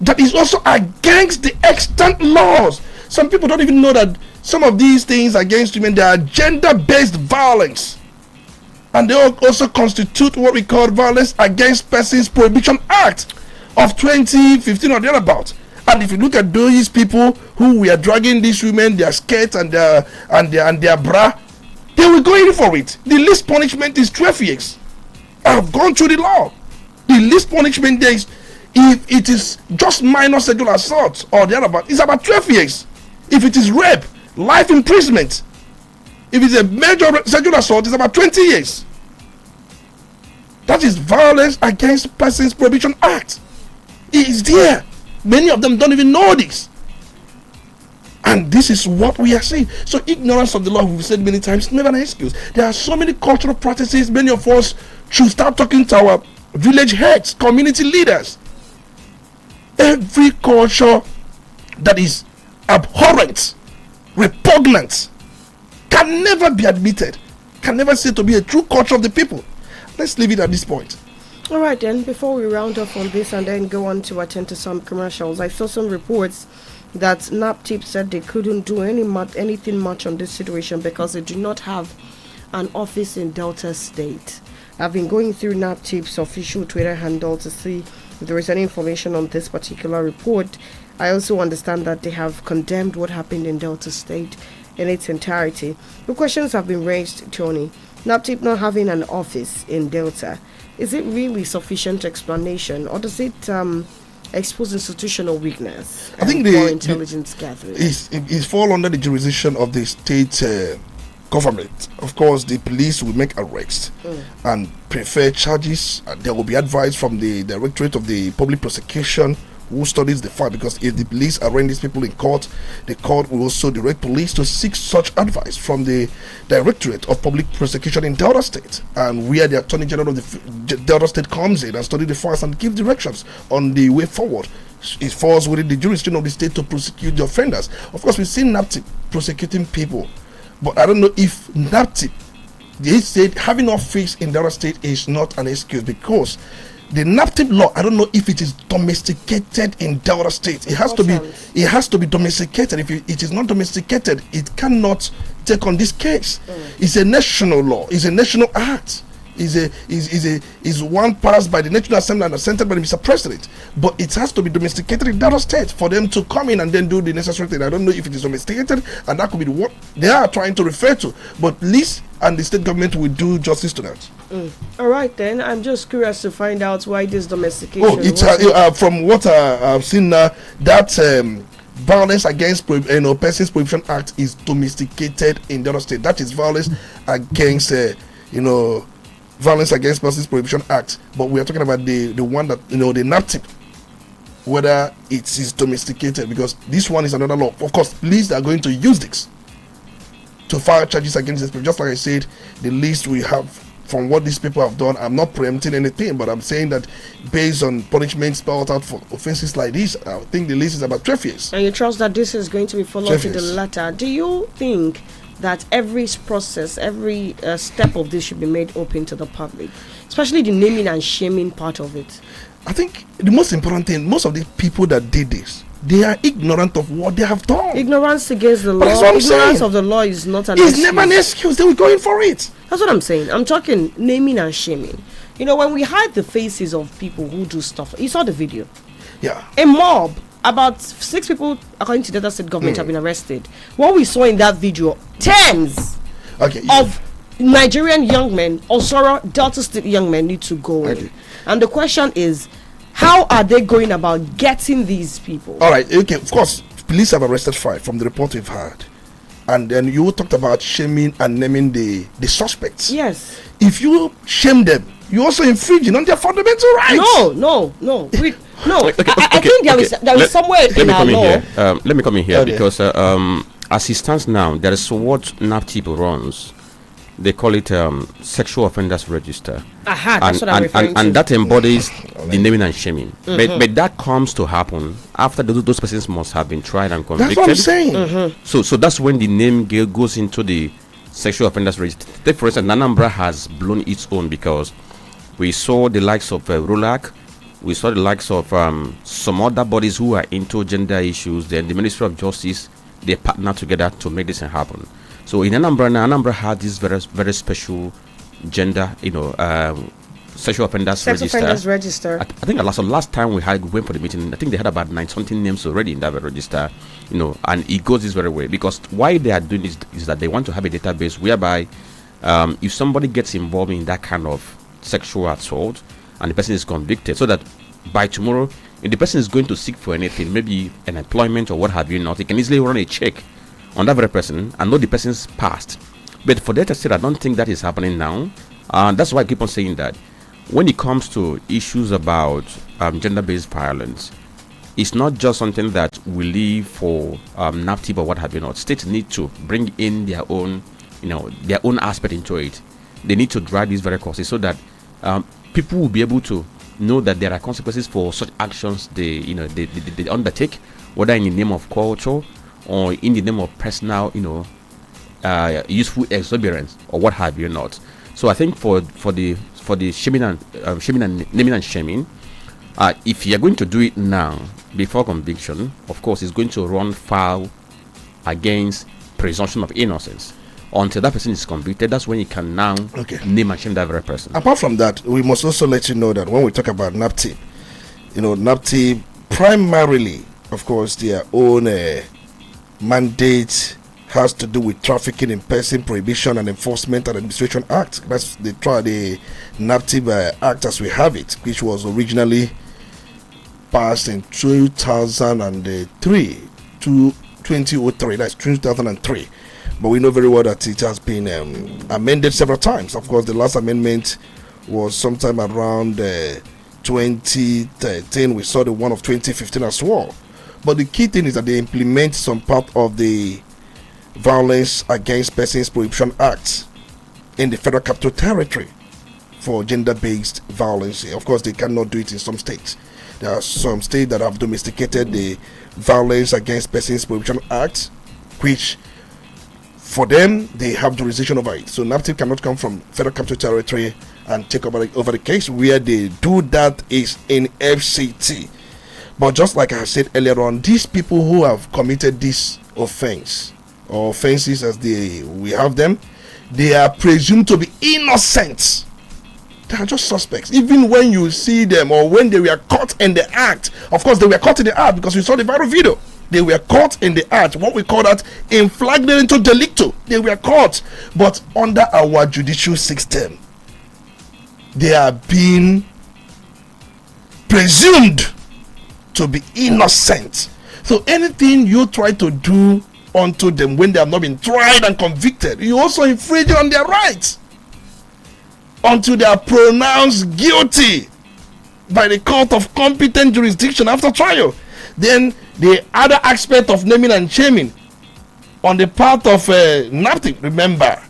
that is also against the extant laws. Some people don't even know that some of these things against women, they are gender-based violence, and they also constitute what we call Violence Against Persons Prohibition Act of 2015 or thereabout. And if you look at those people who we are dragging these women, their skirts and their bra, they will go in for it. The least punishment is 12 years. I have gone through the law. The least punishment there is, if it is just minor sexual assault or thereabout, it's about 12 years. If it is rape, life imprisonment. If it's a major sexual assault, it's about 20 years. That is Violence Against Persons Prohibition Act. It is there. Many of them don't even know this. And this is what we are seeing. So ignorance of the law, we've said many times, never an excuse. There are so many cultural practices. Many of us should start talking to our village heads, community leaders. Every culture that is abhorrent, repugnant, can never be admitted, can never say to be a true culture of the people. Let's leave it at this point. All right, then, before we round off on this and then go on to attend to some commercials, I saw some reports that NAPTIP said they couldn't do anything much on this situation because they do not have an office in Delta State. I've been going through NAPTIP's official Twitter handle to see if there is any information on this particular report. I also understand that they have condemned what happened in Delta State in its entirety. The questions have been raised, Tony. NAPTIP not having an office in Delta, is it really sufficient explanation, or does it expose institutional weakness? I think the intelligence gathering is fall under the jurisdiction of the state government. Of course, the police will make arrests and prefer charges. There will be advice from the Directorate of the Public Prosecution, who studies the file, because if the police arraign these people in court, the court will also direct police to seek such advice from the Directorate of Public Prosecution in Delta State, and where the Attorney General of the Delta State comes in and study the files and give directions on the way forward. It falls within the jurisdiction of the state to prosecute the offenders. Of course, we've seen NAPTIP prosecuting people, but I don't know if NAPTIP, they said having office in Delta State is not an excuse, because the NAPTIP law, I don't know if it is domesticated in Delta State. It has to be domesticated. If it is not domesticated, it cannot take on this case. It's a national law. It's a national act. is one passed by the National Assembly and assented by the Mr. President. But it has to be domesticated in that state for them to come in and then do the necessary thing. I don't know if it is domesticated, and that could be what they are trying to refer to. But least and the state government will do justice to that. All right, then. I'm just curious to find out why this domestication. Oh, it's from what I've seen now, that Violence Against Persons Prohibition Act is domesticated in the other state. That is violence against Violence Against Persons Prohibition Act. But we are talking about the one that the NAPTIP, whether it is domesticated, because this one is another law. Of course, police are going to use this to file charges against this people. Just like I said, the list we have from what these people have done, I'm not preempting anything, but I'm saying that based on punishment spelled out for offenses like this, I think the list is about 12 years. And you trust that this is going to be followed to the years. latter. Do you think that every process, every step of this should be made open to the public, especially the naming and shaming part of it? I think the most important thing, most of the people that did this, they are ignorant of what they have done. Ignorance against the But that's law. what I'm Ignorance saying. of the law is not an It's excuse. never an excuse. They will go in for it. That's what I'm saying. I'm talking naming and shaming. When we hide the faces of people who do stuff, you saw the video. Yeah. A mob, about 6 people, according to Delta State government, have been arrested. What we saw in that video, tens Okay. of Nigerian young men, Osoro Delta State young men, need to go in. Okay. And the question is, how are they going about getting these people? All right. Okay. Of course, police have arrested 5 from the report we've had. And then you talked about shaming and naming the suspects. Yes. If you shame them, you're also infringing on their fundamental rights. No. No. I Okay, think there is somewhere let in me our come in law. here. Let me come in here Okay. because as it stands now, there is what NAPTIP runs. They call it Sexual Offenders Register. That's what I'm referring to. And that embodies the naming and shaming. But that comes to happen after those persons must have been tried and convicted. That's what I'm saying. So that's when the name goes into the Sexual Offenders Register. Take for instance, Anambra has blown its own because we saw the likes of ROLAC, we saw the likes of some other bodies who are into gender issues. Then the Ministry of Justice, they partner together to make this happen. So in Anambra had this very, very special gender, sexual offenders Sex register. offenders register. I think the last time we went for the meeting, I think they had about 9-something names already in that register, and it goes this very way because why they are doing this is that they want to have a database whereby if somebody gets involved in that kind of sexual assault and the person is convicted, so that by tomorrow, if the person is going to seek for anything, maybe an employment or what have you not, he can easily run a check on that very person and know the person's past. But for Delta State, I don't think that is happening now. That's why I keep on saying that when it comes to issues about gender-based violence, it's not just something that we leave for NAPTIP or what have you not. States need to bring in their own aspect into it. They need to drive these very courses so that people will be able to know that there are consequences for such actions they undertake, whether in the name of culture or in the name of personal, useful exuberance or what have you not. So I think for the shaming and naming and shaming, if you are going to do it now before conviction, of course, it's going to run foul against presumption of innocence. Until that person is convicted, that's when you can now name and shame that very person. Apart from that, we must also let you know that when we talk about NAPTIP, NAPTIP primarily, of course, their own mandate has to do with Trafficking in Person Prohibition and Enforcement and Administration Act. That's the NAPTIP Act as we have it, which was originally passed in 2003. That's 2003. But we know very well that it has been amended several times. Of course, the last amendment was sometime around 2013. We saw the one of 2015 as well. But the key thing is that they implement some part of the Violence Against Persons Prohibition Act in the Federal Capital Territory for gender-based violence. Of course, they cannot do it in some states. There are some states that have domesticated the Violence Against Persons Prohibition Act, which for them, they have jurisdiction over it. So NAPTIP cannot come from Federal Capital Territory and take over the case. Where they do that is in FCT. But just like I said earlier on, these people who have committed this offense, or offenses as we have them, they are presumed to be innocent They are just suspects. Even when you see them or when they were caught in the act, of course they were caught in the act because we saw the viral video. They were caught in the act, what we call that in flagrante delicto. They were caught, but under our judicial system, they are being presumed to be innocent. So anything you try to do unto them when they have not been tried and convicted, you also infringe on their rights until they are pronounced guilty by the court of competent jurisdiction after trial. Then the other aspect of naming and shaming on the part of NAPTIP. Remember,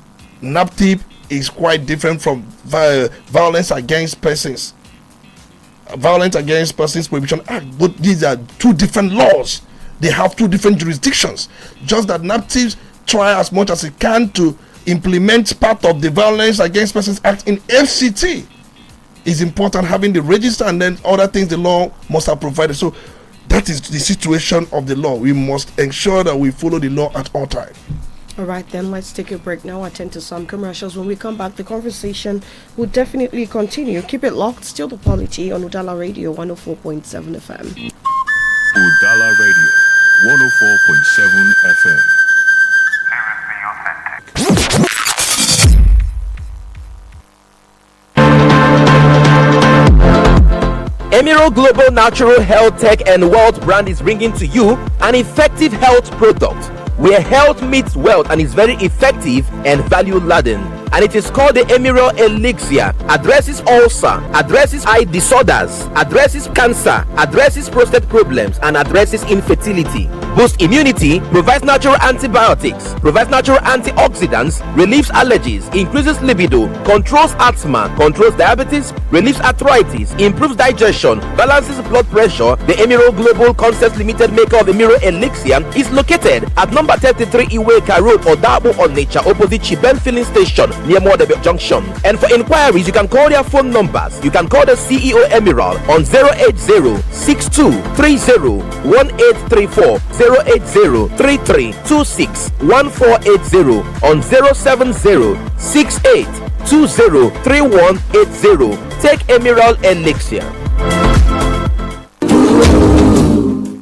NAPTIP is quite different from violence against persons. Violence against persons Prohibition Act. But these are two different laws. They have two different jurisdictions. Just that NAPTIP try as much as it can to implement part of the Violence Against Persons Act in FCT. It's important having the register and then other things the law must have provided. So that is the situation of the law. We must ensure that we follow the law at all times. All right, then let's take a break now. Attend to some commercials. When we come back, the conversation will definitely continue. Keep it locked. Still the Polity on Udala Radio 104.7 FM. Udala Radio 104.7 FM. Emerald Global Natural Health Tech and Wealth brand is bringing to you an effective health product where health meets wealth and is very effective and value laden. And it is called the Emerald Elixir. Addresses ulcer, addresses eye disorders, addresses cancer, addresses prostate problems, and addresses infertility. Boosts immunity, provides natural antibiotics, provides natural antioxidants, relieves allergies, increases libido, controls asthma, controls diabetes, relieves arthritis, improves digestion, balances blood pressure. The Emerald Global Concepts Limited maker of Emerald Elixir is located at number 33 Iweka Road, Odabo, Onitsha, opposite Chibel Filling Station, near Modebe Junction. And for inquiries, you can call their phone numbers. You can call the CEO Emerald on 080-6230-1834, 080-3326-1480, on 070-6820-3180. Take Emerald Elixir.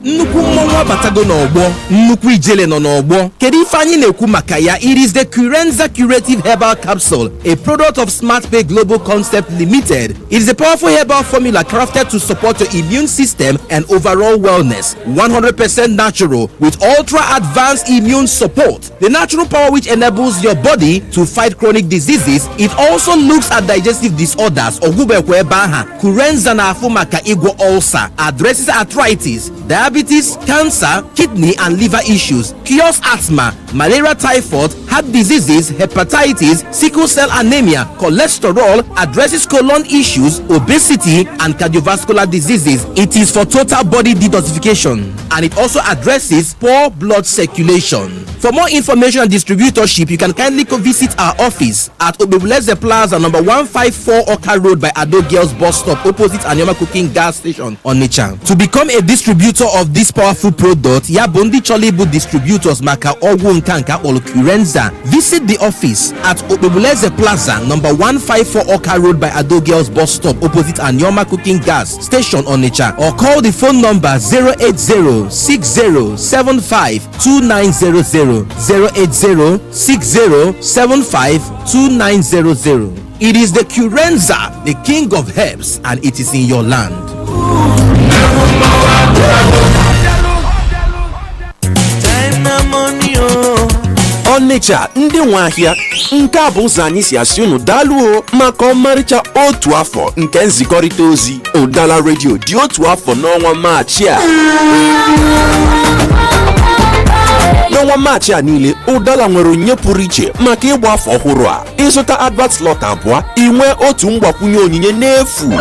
Nnukwu mmọnwụ abatago n'ọgbọ, nnukwu ijele nọ n'ọgbọ. Kedu ife anyị na-ekwu maka ya? It is the Curenza Curative Herbal Capsule, a product of SmartPay Global Concept Limited. It is a powerful herbal formula crafted to support your immune system and overall wellness. 100% natural with ultra advanced immune support. The natural power which enables your body to fight chronic diseases. It also looks at digestive disorders. Ogubekwe baha. Curenza na afu maka igwo ulcer, addresses arthritis, diabetes, cancer, kidney and liver issues, cures asthma, malaria, typhoid, heart diseases, hepatitis, sickle cell anemia, cholesterol, addresses colon issues, obesity and cardiovascular diseases. It is for total body detoxification and it also addresses poor blood circulation. For more information and distributorship, you can kindly go visit our office at Obebuleze Plaza, number 154 Oka Road by Ado Girls Bus Stop, opposite Anyama Cooking Gas Station, Onitsha. To become a distributor of this powerful product, Yabondi Cholibu Distributors Maka Ogu Nkanka or Curenza. Visit the office at Obebuleze Plaza, number 154 Oka Road by Ado Girls Bus Stop, opposite Anyama Cooking Gas Station, Onitsha, or call the phone number 080-6075-2900. 080-6075-2900. It is the Curenza, the king of herbs, and it is in your land. Onitsha ndị nwe ahịa, nke a bụ ụzọ anyị si asị unu daalụ maka ọmarịcha otu afọ nke nzikọrịta ozi. Udala Radio dị otu afọ n'ọnwa Maachị a. N'ọnwa Maachị a niile, Udala nwere onyinye pụrụ iche maka ịgba afọ ọhụrụ a. Ịzụta advert slot abụọ, inwe otu mgbakwunye onyinye n'efu.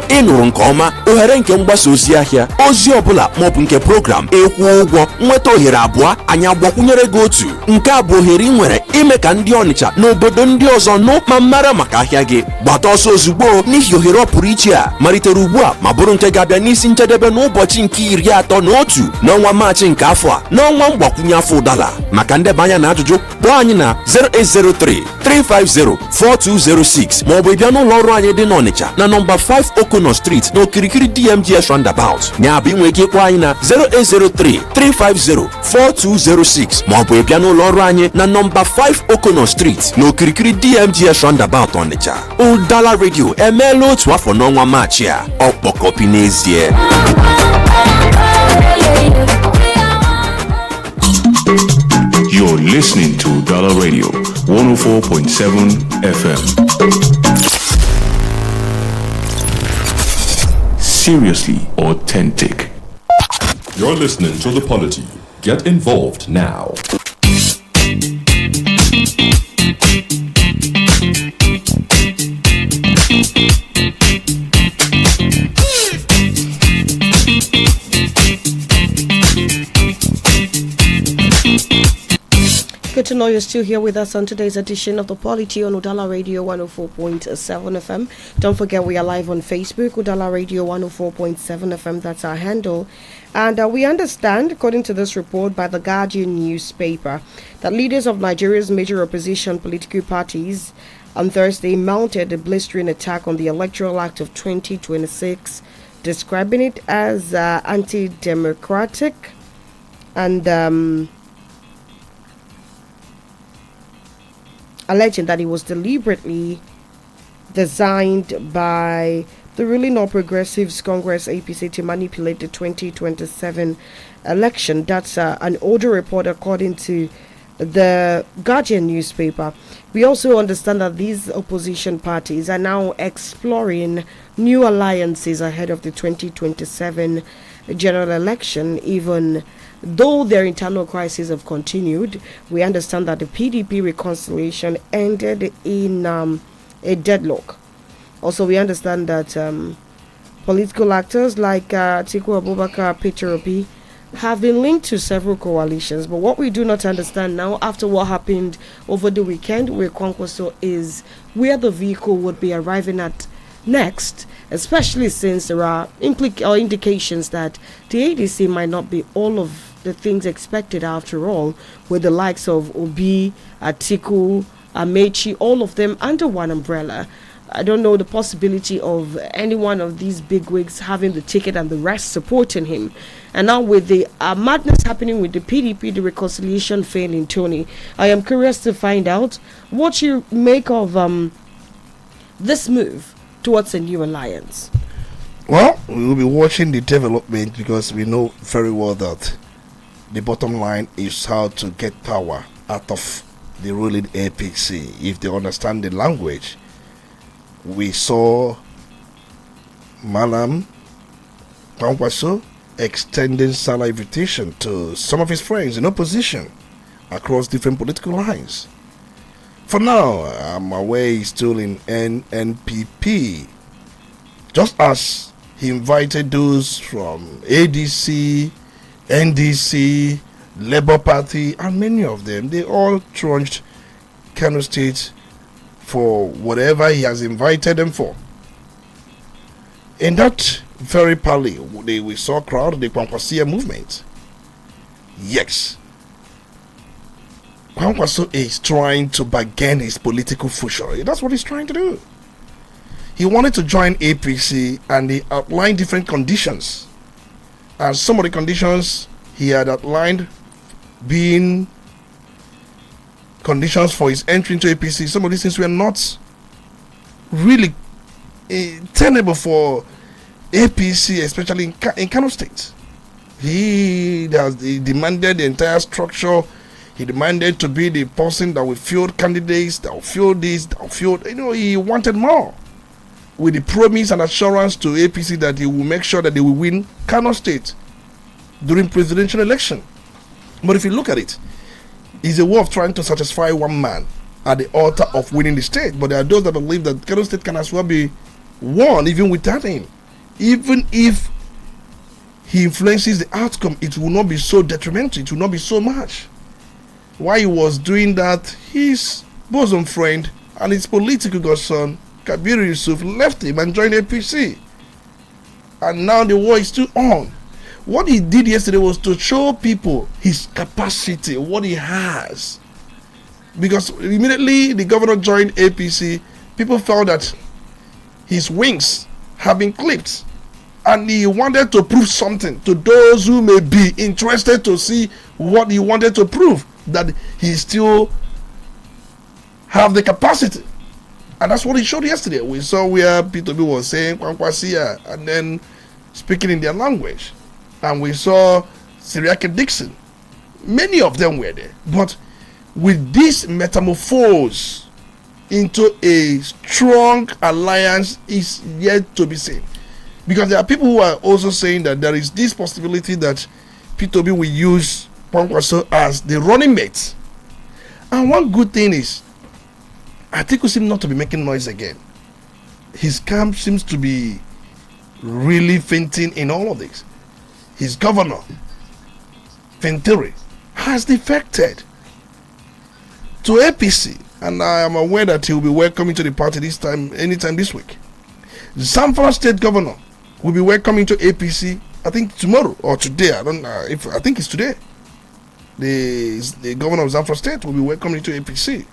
Ịnụrụ nke ọma, ohere nke mgbasa ozi ahịa, ozi ọbụla maọbụ nke program, ịkwụ ụgwọ, nweta ohere abụọ, anyị agbakwunyere gị otu. Nke a bụ ohere ị nwere ime ka ndị Onitsha n'obodo ndị ọzọ nụ ma mara maka ahịa gị. Gbata ọsọ ozugbo n'ihi ohere ọ pụrụ iche a malitere ugbu a ma bụrụ nke ga-abịa n'isi njedebe n'ụbọchị nke 31 n'ọnwa Maachị nke afọ a, n'ọnwa mgbakwunye afọ Udala. maka ndebanya na ajụjụ kpọọ anyị na 08033504206 maọbụ ịbịa n'ụlọ ọrụ anyị dị n'Ọnịcha na nọmba 5 Okono Street n'okirikiri DMGS Roundabout. Ya bụ inwe ike ịkpọ anyị na 08033504206 maọbụ ịbịa n'ụlọ ọrụ anyị na nọmba 5 Okono Street n'okirikiri DMGS Roundabout Ọnịcha. Udala Radio emeela otu afọ n'ọnwa Maachị a, ọkpọkọpi n'ezie. You're listening to Udala Radio 104.7 FM. Seriously authentic. You're listening to The Polity. Get involved now. Good to know you're still here with us on today's edition of The Polity on Udala Radio 104.7 FM. Don't forget we are live on Facebook, Udala Radio 104.7 FM. That's our handle. And we understand, according to this report by the Guardian newspaper, that leaders of Nigeria's major opposition political parties on Thursday mounted a blistering attack on the Electoral Act of 2026, describing it as anti-democratic and alleging that it was deliberately designed by the ruling All Progressives Congress APC to manipulate the 2027 election. That's an older report according to the Guardian newspaper. We also understand that these opposition parties are now exploring new alliances ahead of the 2027 general election, even though their internal crises have continued. We understand that the PDP reconciliation ended in a deadlock. Also, we understand that political actors like Atiku Abubakar, Peter Obi have been linked to several coalitions. But what we do not understand now, after what happened over the weekend with Kwankwaso, is where the vehicle would be arriving at next, especially since there are indications that the ADC might not be all of the things expected after all, with the likes of Obi, Atiku, Amechi, all of them under one umbrella. I don't know the possibility of any one of these bigwigs having the ticket and the rest supporting him. And now with the madness happening with the PDP, the reconciliation failing, Tony, I am curious to find out what you make of this move towards a new alliance. Well, we will be watching the development because we know very well that the bottom line is how to get power out of the ruling APC if they understand the language. We saw Malam Kwankwaso extending Salah invitation to some of his friends in opposition across different political lines. For now, I'm aware he's still in NNPP, just as he invited those from ADC, NDC, Labour Party, and many of them. They all trudged Kano State for whatever he has invited them for. In that very parley, we saw crowd the Kwankwasia movement. Yes, Kwankwaso is trying to bargain his political future. That's what he's trying to do. He wanted to join APC and he outlined different conditions. And some of the conditions he had outlined being conditions for his entry into APC, some of these things were not really tenable for APC, especially in Kano State. He demanded the entire structure. He demanded to be the person that will field candidates, that will field this, that will field. He wanted more, with the promise and assurance to APC that he will make sure that they will win Kano State during presidential election. But if you look at it, it's a way of trying to satisfy one man at the altar of winning the state. But there are those that believe that Kano State can as well be won even without him. Even if he influences the outcome, it will not be so detrimental. It will not be so much. While he was doing that, his bosom friend and his political godson, Kabir Yusuf, left him and joined APC. And now the war is still on. what he did yesterday was to show people his capacity, what he has. Because immediately the governor joined APC, people felt that his wings have been clipped. And he wanted to prove something to those who may be interested to see what he wanted to prove, that he still have the capacity. And that's what he showed yesterday. We saw where P2B was saying Kwankwasia and then speaking in their language. And we saw Siriake Dixon. Many of them were there. But with this metamorphose into a strong alliance is yet to be seen. Because there are people who are also saying that there is this possibility that P2B will use Kwankwaso as the running mate. And one good thing is, Atiku seems not to be making noise again. His camp seems to be really fainting in all of this. His governor, Fintiri, has defected to APC, and I am aware that he will be welcoming to the party this time, anytime this week. Zamfara State Governor will be welcoming to APC, I think tomorrow or today. I think it's today. The governor of Zamfara State will be welcoming to APC.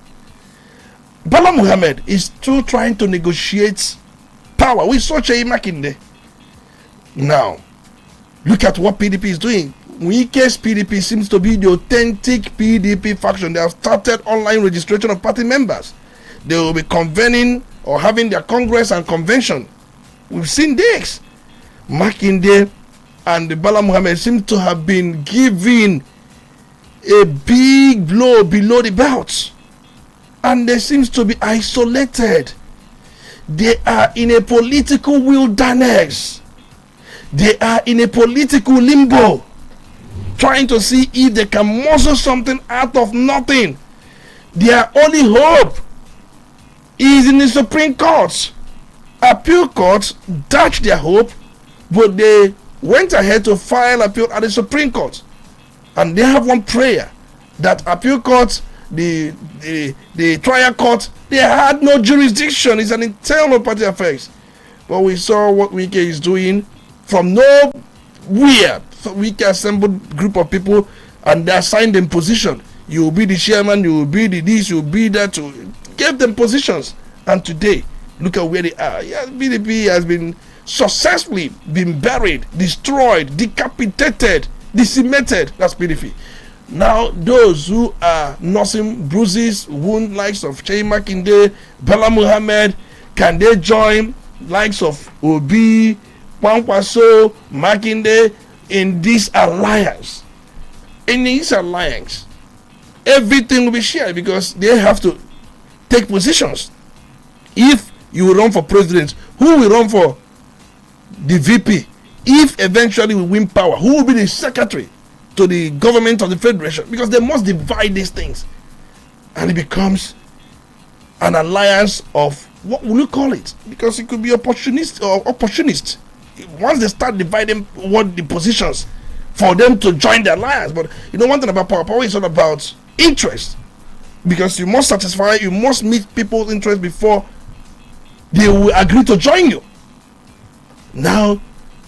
Bala Muhammad is still trying to negotiate power with such a Makinde. Now, look at what PDP is doing. Wike's PDP seems to be the authentic PDP faction. They have started online registration of party members. They will be convening or having their congress and convention. We've seen this. Makinde and the Bala Muhammad seem to have been given a big blow below the belt. And they seems to be isolated. They are in a political wilderness. They are in a political limbo, trying to see if they can muscle something out of nothing. Their only hope is in the Supreme Court. Appeal courts dashed their hope, but they went ahead to file appeal at the Supreme Court. And they have one prayer that appeal courts, the trial court, they had no jurisdiction. It's an internal party affairs. But we saw what Wike is doing from nowhere. So Wike assembled group of people and they assigned them position. You will be the chairman, you will be the this, you will be that. To give them positions. And today, look at where they are. Yes, BDP has been successfully been buried, destroyed, decapitated, decimated. That's PDP. Now, those who are nursing bruises, wound likes of Chey Makinde, Bala Muhammad, can they join likes of Obi, Kwankwaso, Makinde in this alliance? In this alliance, everything will be shared because they have to take positions. If you will run for president, who will run for the VP? If eventually we win power, who will be the secretary to the government of the federation? Because they must divide these things, and it becomes an alliance of, what will you call it? Because it could be opportunist. Once they start dividing what the positions for them to join the alliance. But you know one thing about power is all about interest, because you must satisfy, you must meet people's interest before they will agree to join you. Now,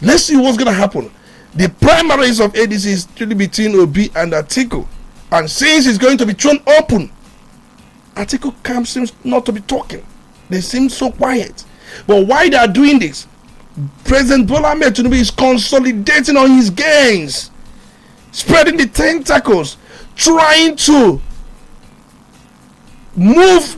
let's see what's going to happen. The primaries of ADC is really between Obi and Atiku. And since it's going to be thrown open, Atiku camp seems not to be talking. They seem so quiet. But why they are doing this? President Bola Ahmed Tinubu is consolidating on his gains, spreading the tentacles, trying to move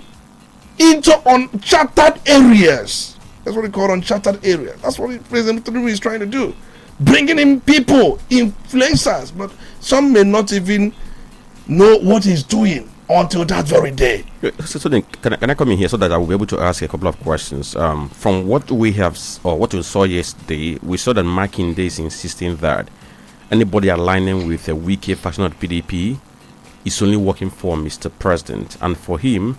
into uncharted areas. That's what we call uncharted areas. That's what President Tinubu is trying to do. Bringing in people, influencers, but some may not even know what he's doing until that very day. So then, can I come in here so that I will be able to ask a couple of questions? From what we have, or what we saw yesterday, we saw that Makinde is insisting that anybody aligning with a weaker faction of PDP is only working for Mr. President, and for him,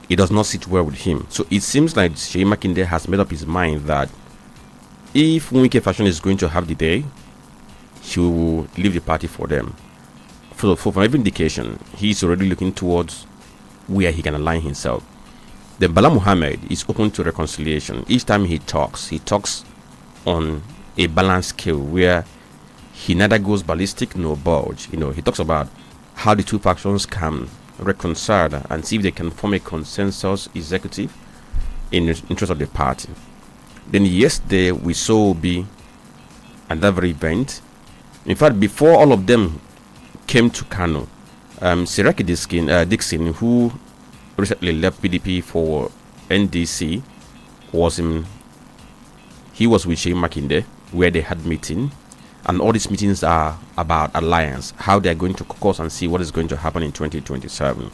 it does not sit well with him. So it seems like Chey Makinde has made up his mind that if Wike faction is going to have the day, he will leave the party for them. For every indication, he's already looking towards where he can align himself. Then Bala Muhammad is open to reconciliation. Each time he talks on a balanced scale where he neither goes ballistic nor budge. He talks about how the two factions can reconcile and see if they can form a consensus executive in the interest of the party. Then yesterday we saw Obi at that very event. In fact, before all of them came to Kano, Siraki Dixon, who recently left PDP for NDC, was with Sheikh Makinde, where they had meeting, and all these meetings are about alliance, how they are going to caucus and see what is going to happen in 2027.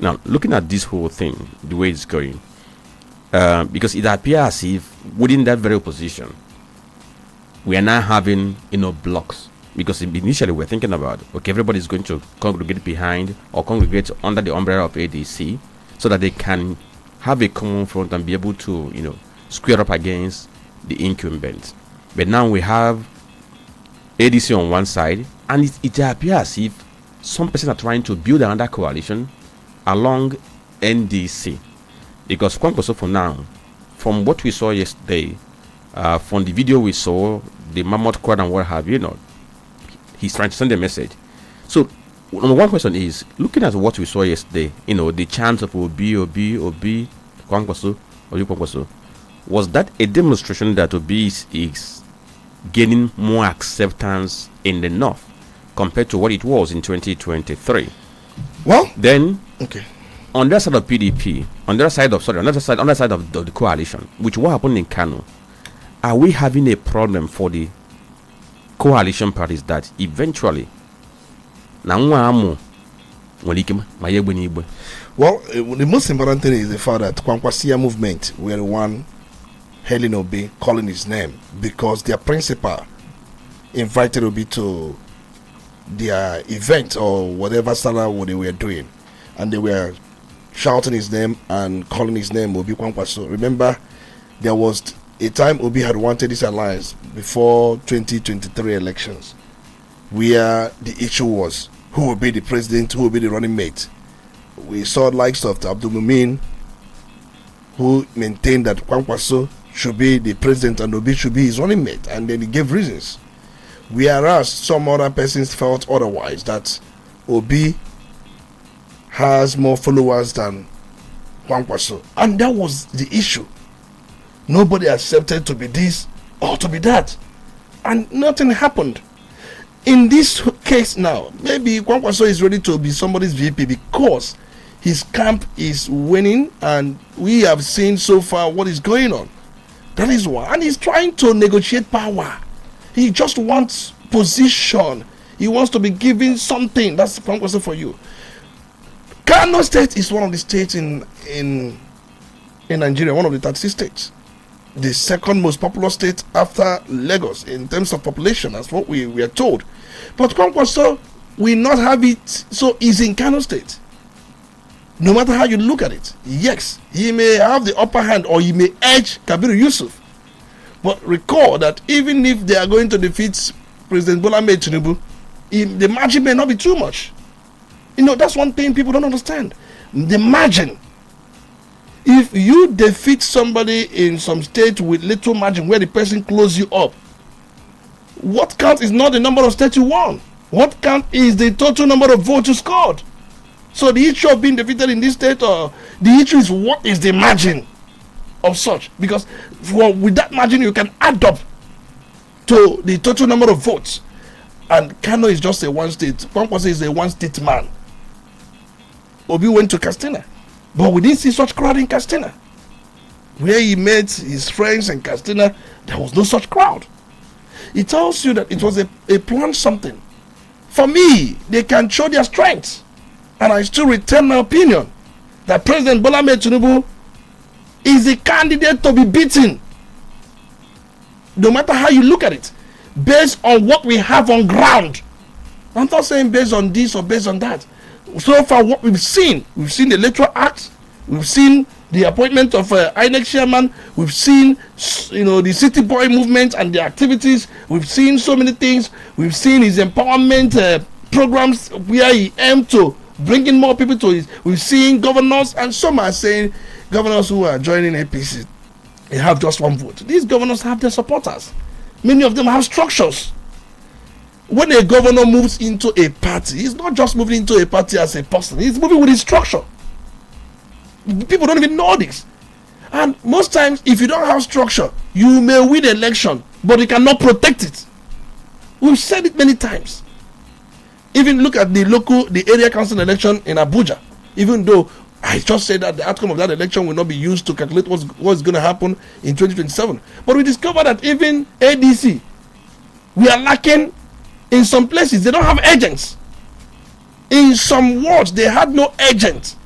Now, looking at this whole thing, the way it's going, because it appears as if within that very opposition, we are now having blocks. Because initially we're thinking about, okay, everybody's going to congregate behind or congregate under the umbrella of ADC so that they can have a common front and be able to, square up against the incumbent. But now we have ADC on one side, and it appears as if some persons are trying to build another coalition along NDC. Because Kwankwaso, for now, from what we saw yesterday, from the video we saw, the Mammoth Quad and what have you, he's trying to send a message. So, number one question is, looking at what we saw yesterday, the chants of Obi, Kwankwaso, was that a demonstration that Obi is gaining more acceptance in the north compared to what it was in 2023? Well, then, okay. On the side of PDP, on the other side of the coalition, which what happened in Kano, are we having a problem for the coalition parties that eventually well, the most important thing is the fact that Kwankwasia movement were the one hailing Obi, calling his name, because their principal invited Obi to their event or whatever what they were doing, and they were shouting his name and calling his name Obi Kwankwaso. Remember, there was a time Obi had wanted this alliance before 2023 elections, where the issue was who will be the president, who will be the running mate. We saw likes of Abdul Mumin, who maintained that Kwankwaso should be the president and Obi should be his running mate, and then he gave reasons. Whereas some other persons felt otherwise, that Obi has more followers than Kwankwaso, and that was the issue. Nobody accepted to be this or to be that, and nothing happened. In this case now, maybe Kwankwaso is ready to be somebody's VP because his camp is winning, and we have seen so far what is going on. That is why, and he's trying to negotiate power. He just wants position. He wants to be given something. That's Kwankwaso for you. Kano State is one of the states in Nigeria, one of the 36 states. The second most populous state after Lagos in terms of population, that's what we are told. But Kwankwaso will not have it so easy in Kano State. No matter how you look at it, yes, he may have the upper hand or he may edge Kabiru Yusuf. But recall that even if they are going to defeat President Bola Ahmed Tinubu, the margin may not be too much. That's one thing people don't understand. The margin. If you defeat somebody in some state with little margin where the person close you up, what counts is not the number of states you won. What counts is the total number of votes you scored. So the issue of being defeated in this state, or the issue is what is the margin of such, because with that margin you can add up to the total number of votes. And Kano is just a one state. Kwankwaso is a one state man. Obi went to Castina, but we didn't see such crowd in Castina. Where he met his friends in Castina, there was no such crowd. It tells you that it was a planned something. For me, they can show their strength, and I still retain my opinion that President Bola Ahmed Tinubu is a candidate to be beaten, no matter how you look at it, based on what we have on ground. I'm not saying based on this or based on that. So far, what we've seen the Electoral Act, we've seen the appointment of INEC chairman, we've seen the City Boy movement and the activities, we've seen so many things, we've seen his empowerment programs where he aimed to bring in more people to it. We've seen governors, and some are saying governors who are joining APC, they have just one vote. These governors have their supporters. Many of them have structures. when a governor moves into a party, he's not just moving into a party as a person, he's moving with his structure. People don't even know this. And most times, if you don't have structure, you may win an election, but you cannot protect it. We've said it many times. Even look at the area council election in Abuja. Even though I just said that the outcome of that election will not be used to calculate what's going to happen in 2027. But we discovered that even ADC, we are lacking in some places. They don't have agents. In some wards, they had no agent.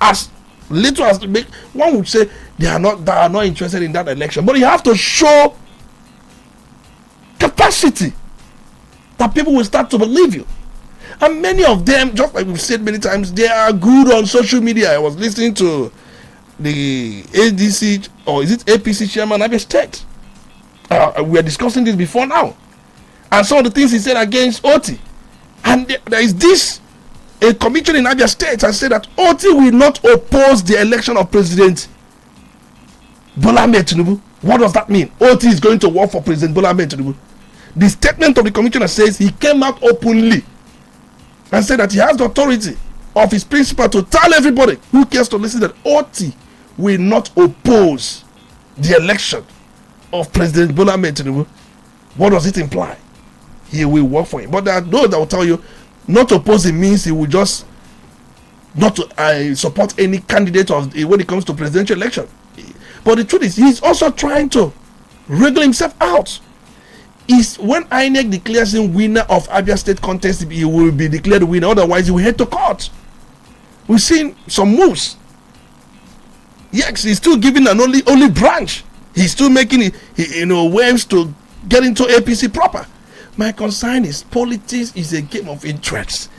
As little as one would say, they are not interested in that election. But you have to show capacity that people will start to believe you. And many of them, just like we've said many times, they are good on social media. I was listening to the ADC, or is it APC chairman Abia State? We are discussing this before now. And some of the things he said against Oti. And there is this, a commission in Abia State has said that Oti will not oppose the election of President Bola Ahmed Tinubu. What does that mean? Oti is going to work for President Bola Ahmed Tinubu. The statement of the commissioner says he came out openly and said that he has the authority of his principal to tell everybody who cares to listen that Oti will not oppose the election of President Bola Ahmed Tinubu. What does it imply? He will work for him. But there are those that will tell you not opposing means he will just not support any candidate when it comes to presidential election. But the truth is, he's also trying to wriggle himself out. Is when INEC declares him winner of Abia State contest, he will be declared winner. Otherwise, he will head to court. We've seen some moves. Yes, he's still giving an only branch. He's still making waves to get into APC proper. My concern is politics is a game of interest.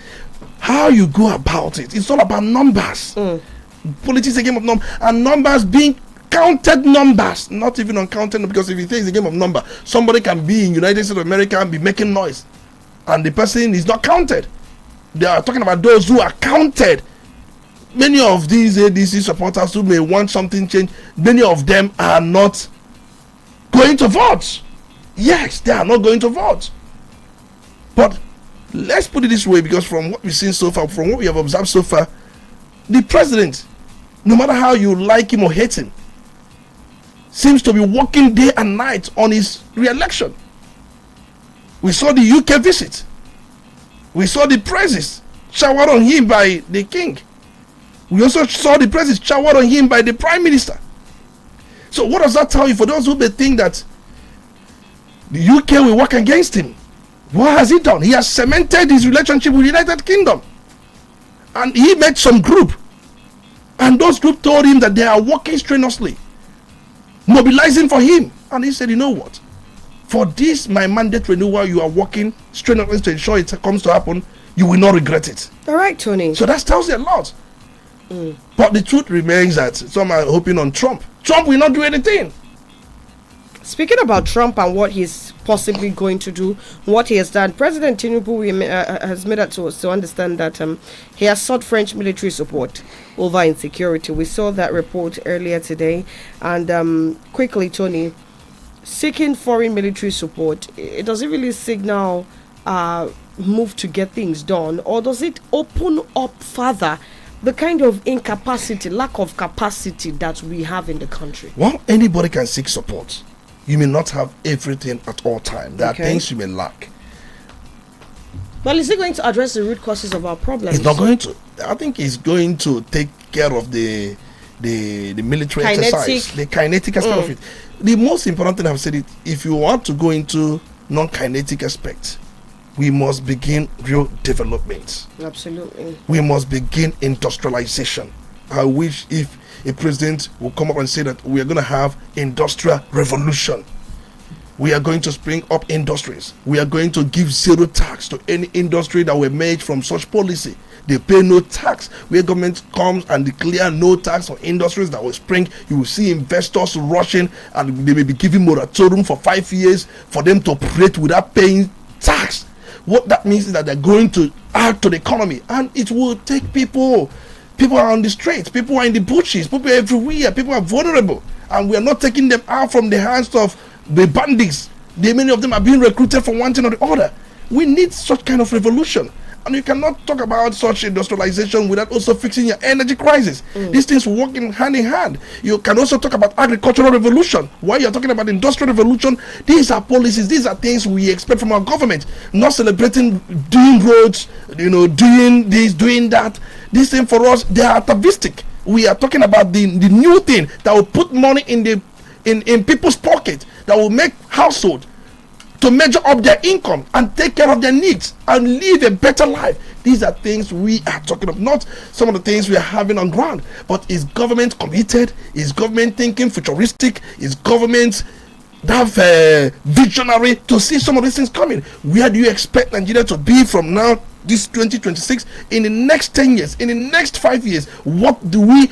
How you go about it, it's all about numbers. Politics is a game of numbers, and numbers being counted numbers, not even uncounted, because if you think it's a game of number, somebody can be in United States of America and be making noise, and the person is not counted. They are talking about those who are counted. Many of these ADC supporters who may want something changed, many of them are not going to vote. Yes, they are not going to vote. But let's put it this way, because from what we've seen so far, from what we have observed so far, the president, no matter how you like him or hate him, seems to be working day and night on his re-election. We saw the UK visit. We saw the praises showered on him by the king. We also saw the praises showered on him by the prime minister. So what does that tell you? For those who may think that the UK will work against him, what has he done? He has cemented his relationship with the United Kingdom. And he met some group. And those group told him that they are working strenuously, mobilizing for him. And he said, you know what? For this, my mandate renewal, you are working strenuously to ensure it comes to happen. You will not regret it. All right, Tony. So that tells you a lot. But the truth remains that some are hoping on Trump. Trump will not do anything. Speaking about Trump and what he's possibly going to do, what he has done, President Tinubu has made it to understand that he has sought French military support over insecurity. We saw that report earlier today. And quickly, Tony, seeking foreign military support, does it really signal move to get things done, or does it open up further the kind of incapacity, lack of capacity that we have in the country? Well, anybody can seek support. You may not have everything at all times. There are things you may lack. Well, is he going to address the root causes of our problems? He's not going to. I think he's going to take care of the military exercise, the kinetic aspect of it. The most important thing I've said it, if you want to go into non-kinetic aspect, we must begin real development. Absolutely. We must begin industrialization. I wish if a president will come up and say that we are going to have industrial revolution. We are going to spring up industries. We are going to give zero tax to any industry that were made from such policy. They pay no tax. Where government comes and declare no tax on industries that will spring, you will see investors rushing, and they may be giving moratorium for 5 years for them to operate without paying tax. What that means is that they're going to add to the economy, and it will take people. People are on the streets, people are in the bushes, people are everywhere, people are vulnerable, and we are not taking them out from the hands of the bandits. Many of them are being recruited for one thing or the other. We need such kind of revolution. And you cannot talk about such industrialization without also fixing your energy crisis. These things work in hand in hand. You can also talk about agricultural revolution. While you're talking about industrial revolution, these are policies, these are things we expect from our government. Not celebrating doing roads, doing this, doing that. This thing for us, they are atavistic. We are talking about the new thing that will put money in people's pocket, that will make household to measure up their income and take care of their needs and live a better life. These are things we are talking of, not some of the things we are having on ground. But is government committed? Is government thinking futuristic? Is government that visionary to see some of these things coming? Where do you expect Nigeria to be from now, this 2026, in the next 10 years, in the next 5 years? What do we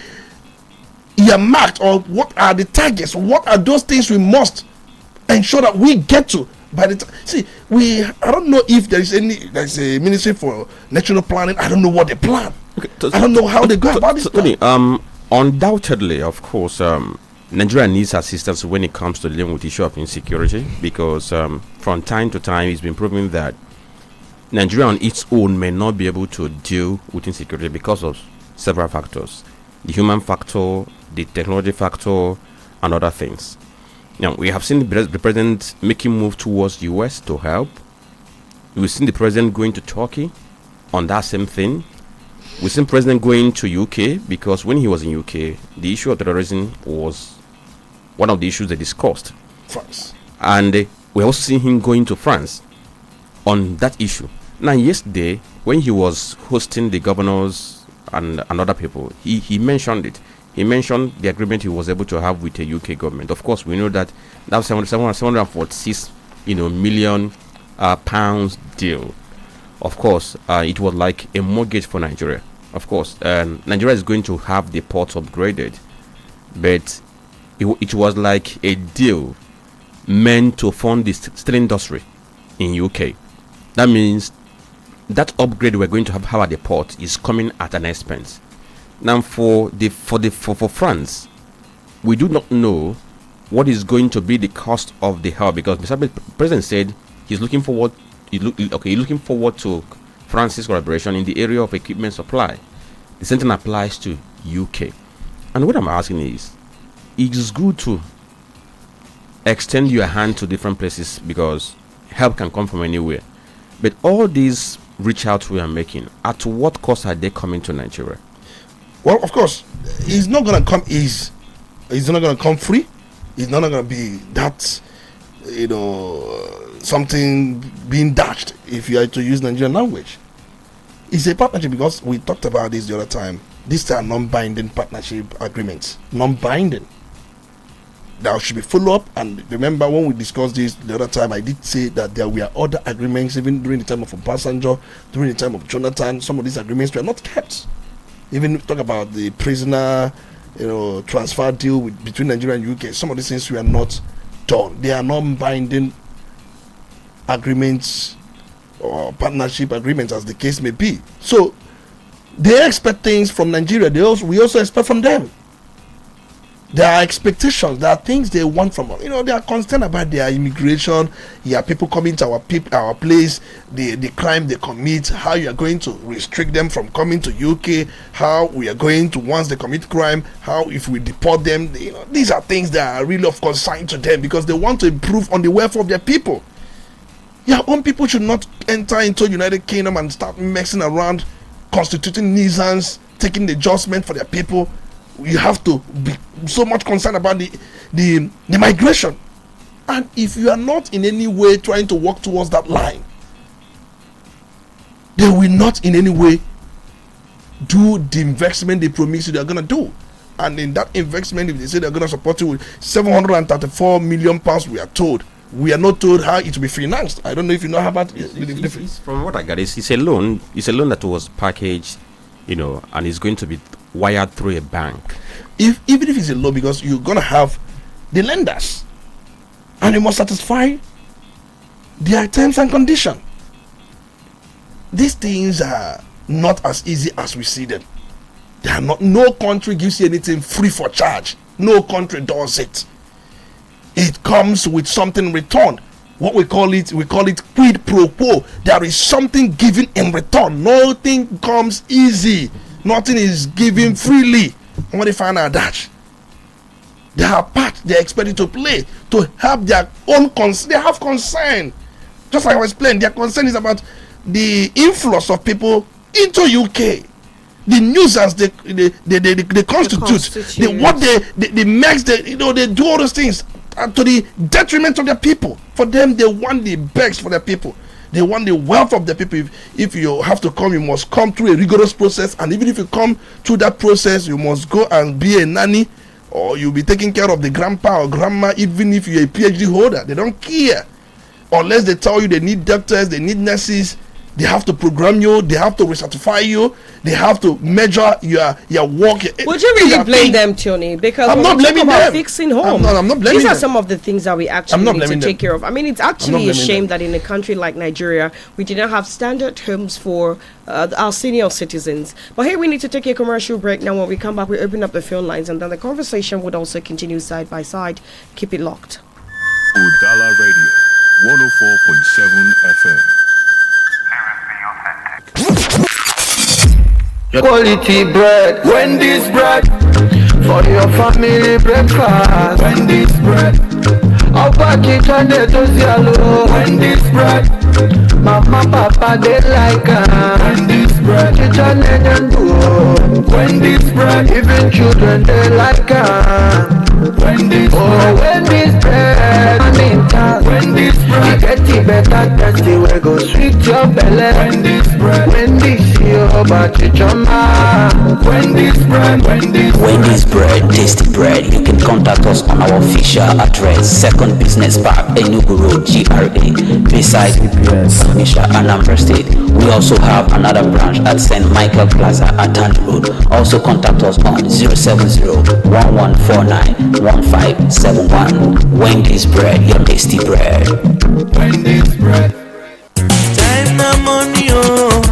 earmark, or what are the targets? What are those things we must ensure that we get to? By the time, I don't know if there's a ministry for national planning. I don't know what they plan. I don't know how they go about this. Undoubtedly, of course, Nigeria needs assistance when it comes to dealing with the issue of insecurity, because from time to time it's been proven that Nigeria on its own may not be able to deal with insecurity because of several factors: the human factor, the technology factor, and other things. Now, we have seen the president making move towards the US to help. We've seen the president going to Turkey on that same thing. We've seen the president going to UK, because when he was in UK, the issue of terrorism was one of the issues they discussed. France. And we also seen him going to France on that issue. Now, yesterday, when he was hosting the governors and other people, he mentioned it. He mentioned the agreement he was able to have with the UK government. Of course, we know that was 746 million pounds deal. Of course, it was like a mortgage for Nigeria. Of course, Nigeria is going to have the ports upgraded, but it was like a deal meant to fund the steel industry in UK. That means that upgrade we're going to have at the port is coming at an expense. Now, for France, we do not know what is going to be the cost of the help, because Mr. President said he's looking forward to France's collaboration in the area of equipment supply. The same thing applies to UK. And what I'm asking is, it's good to extend your hand to different places, because help can come from anywhere. But all these reach outs we are making, at what cost are they coming to Nigeria? Well, of course, it's not going to come easy. It's not going to come free. It's not going to be that, something being dashed, if you are to use Nigerian language. It's a partnership, because we talked about this the other time. These are non-binding partnership agreements. Non-binding. There should be follow-up. And remember, when we discussed this the other time, I did say that there were other agreements, even during the time of Obasanjo, during the time of Jonathan. Some of these agreements were not kept. Even talk about the prisoner, transfer deal between Nigeria and UK. Some of these things were not done. They are non-binding agreements or partnership agreements, as the case may be. So they expect things from Nigeria. We also expect from them. There are expectations. There are things they want from us. They are concerned about their immigration. People coming to our place, the crime they commit, how you are going to restrict them from coming to UK, how we are going to, once they commit crime, how if we deport them. These are things that are really of concern to them, because they want to improve on the welfare of their people. Your own people should not enter into United Kingdom and start messing around, constituting nuisance, taking the adjustment for their people. You have to be so much concerned about the migration. And if you are not in any way trying to work towards that line, they will not in any way do the investment they promise you they are going to do. And in that investment, if they say they're going to support you with 734 million pounds, we are told. We are not told how it will be financed. I don't know if you know how about it. From what I got, it's a loan. It's a loan that was packaged, and it's going to be wired through a bank. Even if it's a loan, because you're going to have the lenders, and you must satisfy their terms and conditions. These things are not as easy as we see them. They are not. No country gives you anything free for charge. No country does it. It comes with something in return. what we call it quid pro quo. There is something given in return. Nothing comes easy. Nothing is given freely. And when they find out that, they have part they're expected to play to help their own they have concern. Just like I was explained, their concern is about the influx of people into UK. The nuisance they constitute, what they make, they do all those things to the detriment of their people. For them, they want the best for their people. They want the wealth of the people. If you have to come, you must come through a rigorous process. And even if you come through that process, you must go and be a nanny, or you'll be taking care of the grandpa or grandma, even if you're a PhD holder. They don't care. Unless they tell you they need doctors, they need nurses, they have to program you, they have to recertify you, they have to measure your work. Would you really blame them, Tony? Because I'm not blaming them. Fixing homes, I'm not blaming these are them. some of the things that we actually need to take care of. I mean, it's actually a shame that in a country like Nigeria, we did not have standard homes for our senior citizens. But here we need to take a commercial break. Now when we come back, we open up the phone lines, and then the conversation would also continue side by side. Keep it locked. Udala Radio, 104.7 FM. Quality bread, Wendy's bread, for your family breakfast. Wendy's bread, I'll pack it on the Dosialo. Wendy's bread, Mama, Papa, they like Wendy's bread, kitchen and do. Wendy's bread, even children, they like Wendy's bread, Wendy's bread, I'm in town. Wendy's bread, get it better, tasty, we go sweet your belly. Wendy's bread, Wendy's your body, Wendy's bread, Wendy's bread, tasty bread. You can contact us on our official address, 2nd Business Park, Enugu Road, GRA, beside Onitsha, Anambra State. We also have another branch at St. Michael Plaza at Tandy Road. Also contact us on 070-1149-1571. Wendy's bread, your tasty bread. Wendy's bread. Time na money, oh.